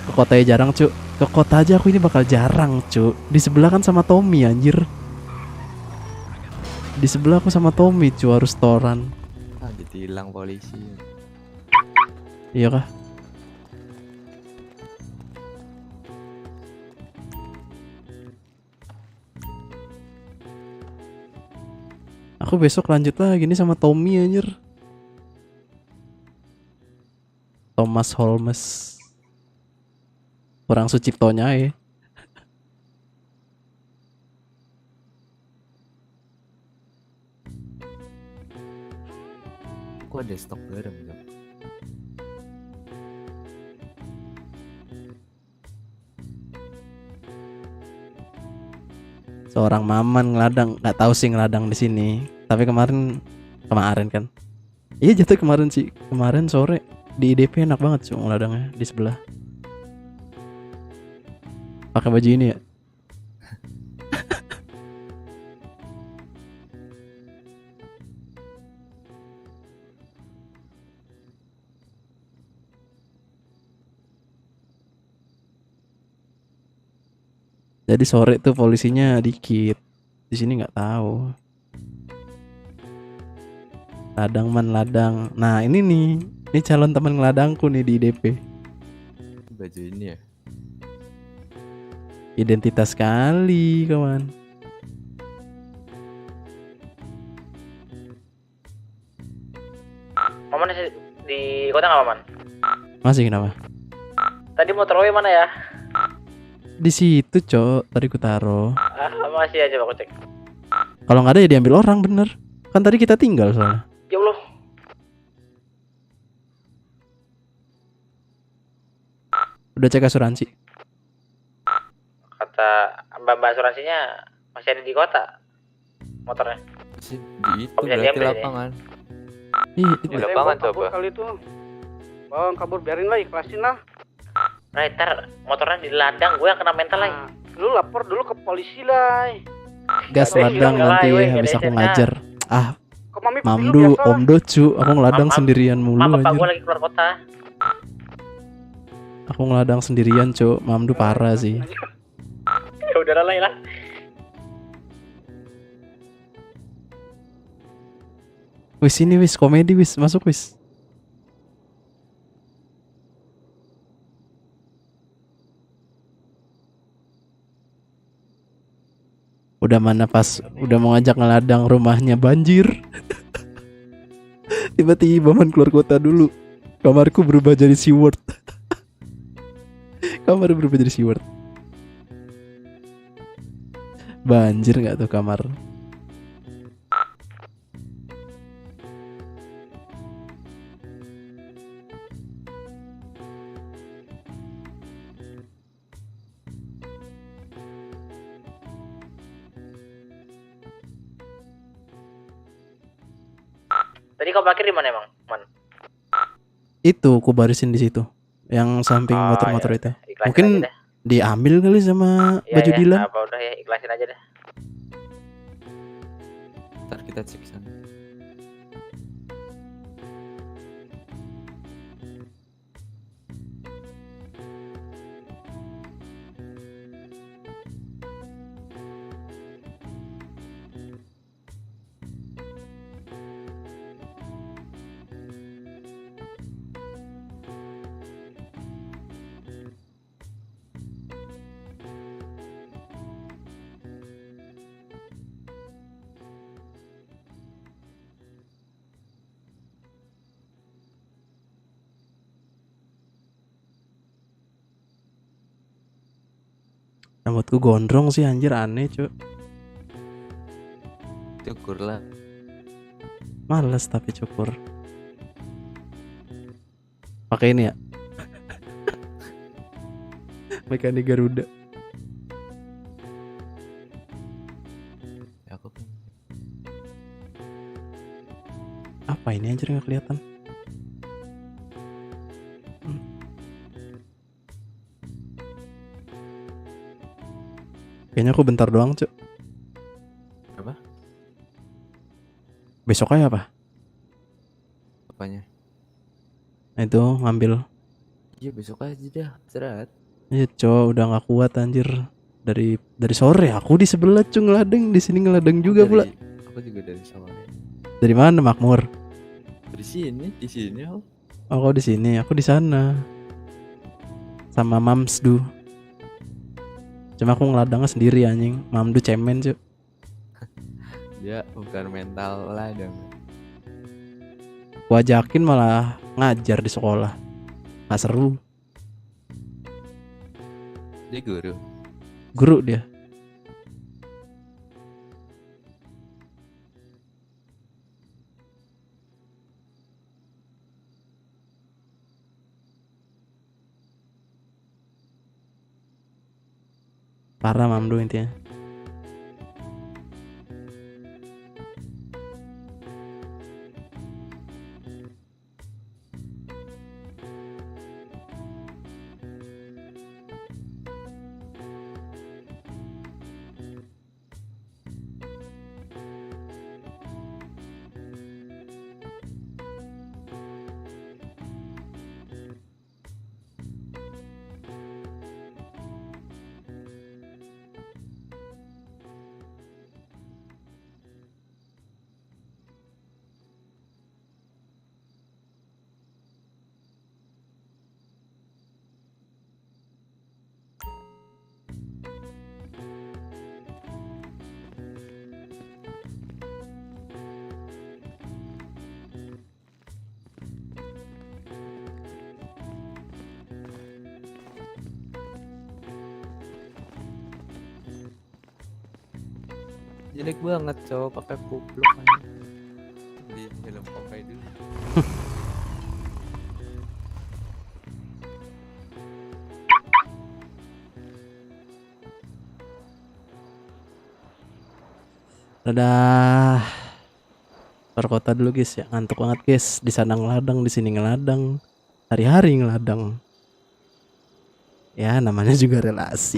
Ke kotanya jarang cu. Ke kota aja aku ini bakal jarang cu. Di sebelah kan sama Tommy anjir. Di sebelah aku sama Tommy cu, harus toran. Ah jadi hilang polisi. Iya kah? Aku besok lanjut lagi nih sama Tommy anjir. Thomas Holmes. Orang Suciptonya ya. Kok ada stok garam ya? Seorang Maman ngeladang, nggak tahu sih ngeladang di sini. Tapi kemarin kan. Iya jatuh kemarin sih. Kemarin sore di IDP enak banget sih ngeladangnya di sebelah. Pakai baju ini ya. Jadi sore tuh polisinya dikit. Di sini nggak tahu. Ladang man ladang. Nah ini nih, ini calon teman ngeladangku nih di DP. Baju ini ya. Identitas sekali kawan. Maman di kota nggak Maman? Masih kenapa? Tadi motor Owe mana ya? Di situ cok, tadi ku taruh. Masih aja aku cek. Kalau nggak ada ya diambil orang bener. Kan tadi kita tinggal soalnya. Ya Allah. Udah cek asuransi. Kata mbak asuransinya masih ada di kota motornya. Masih di itu Oh, bisa berarti diambil ini. lapangan. Ih, Di lapangan coba. Kali itu. Bang, kabur biarin lah, ikhlasin lah. Nah, ntar motornya di ladang, gue yang kena mental lagi. Lu lapor dulu ke polisi lah. gas Nggak ada ladang istilah, nanti nggak ada habis aku istilah. ngajar. Ah, Kok mami Mamdu, Om Docu, aku ngeladang sendirian mulu Maaf, bapak anjir. gue lagi keluar kota. Aku ngeladang sendirian, Cuk. Mamdu parah sih. Ya udah lah. Wis ini wis komedi wis, masuk wis. Udah mana pas udah mau ngajak ngeladang rumahnya banjir. Tiba-tiba man keluar kota dulu. Kamarku berubah jadi SeaWorld. Kamar berubah jadi SeaWorld. Banjir nggak tuh kamar? Tadi kau parkir di mana emang, Man? Itu aku barisin di situ. Yang samping Oh, motor-motor ya itu. udah, ikhlasin Mungkin aja dah. diambil kali sama Ya, baju ya, Dilan. apa udah ya, ikhlasin aja deh. Ntar kita cek sana. Rambutku gondrong sih anjir, aneh cuy. Cukur lah. Males tapi cukur. Pakai ini ya. Mekanik Garuda. Ya, aku kan. Apa ini anjir nggak kelihatan? Kayaknya aku bentar doang, Cuk. Apa? Besok aja apa? Apanya? Nah, itu ngambil. Iya besok aja dah, istirahat. Iya, Cuk, udah nggak kuat anjir. Dari sore aku di sebelah Cuk ngeladeng, di sini ngeladeng juga pula. Aku juga dari sore. Dari mana, Makmur? Di sini aku. Oh, kau di sini, aku di sana. Sama Mamsdu. Cuma aku ngeladangnya sendiri anjing. Mamdu cemen, Cuk. Dia bukan mental ladang. Gua ajakin malah ngajar di sekolah. Nggak seru. Dia guru. Guru dia. Parah Mamdu intinya. Jelek banget cowok pakai kupluk aja. Di film Popeye dulu. Dadah. Keluar kota dulu guys ya, ngantuk banget guys. Di sana ngeladang, di sini ngeladang. Hari-hari ngeladang. Ya namanya juga relasi.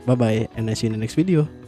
Bye bye and I see you in the next video.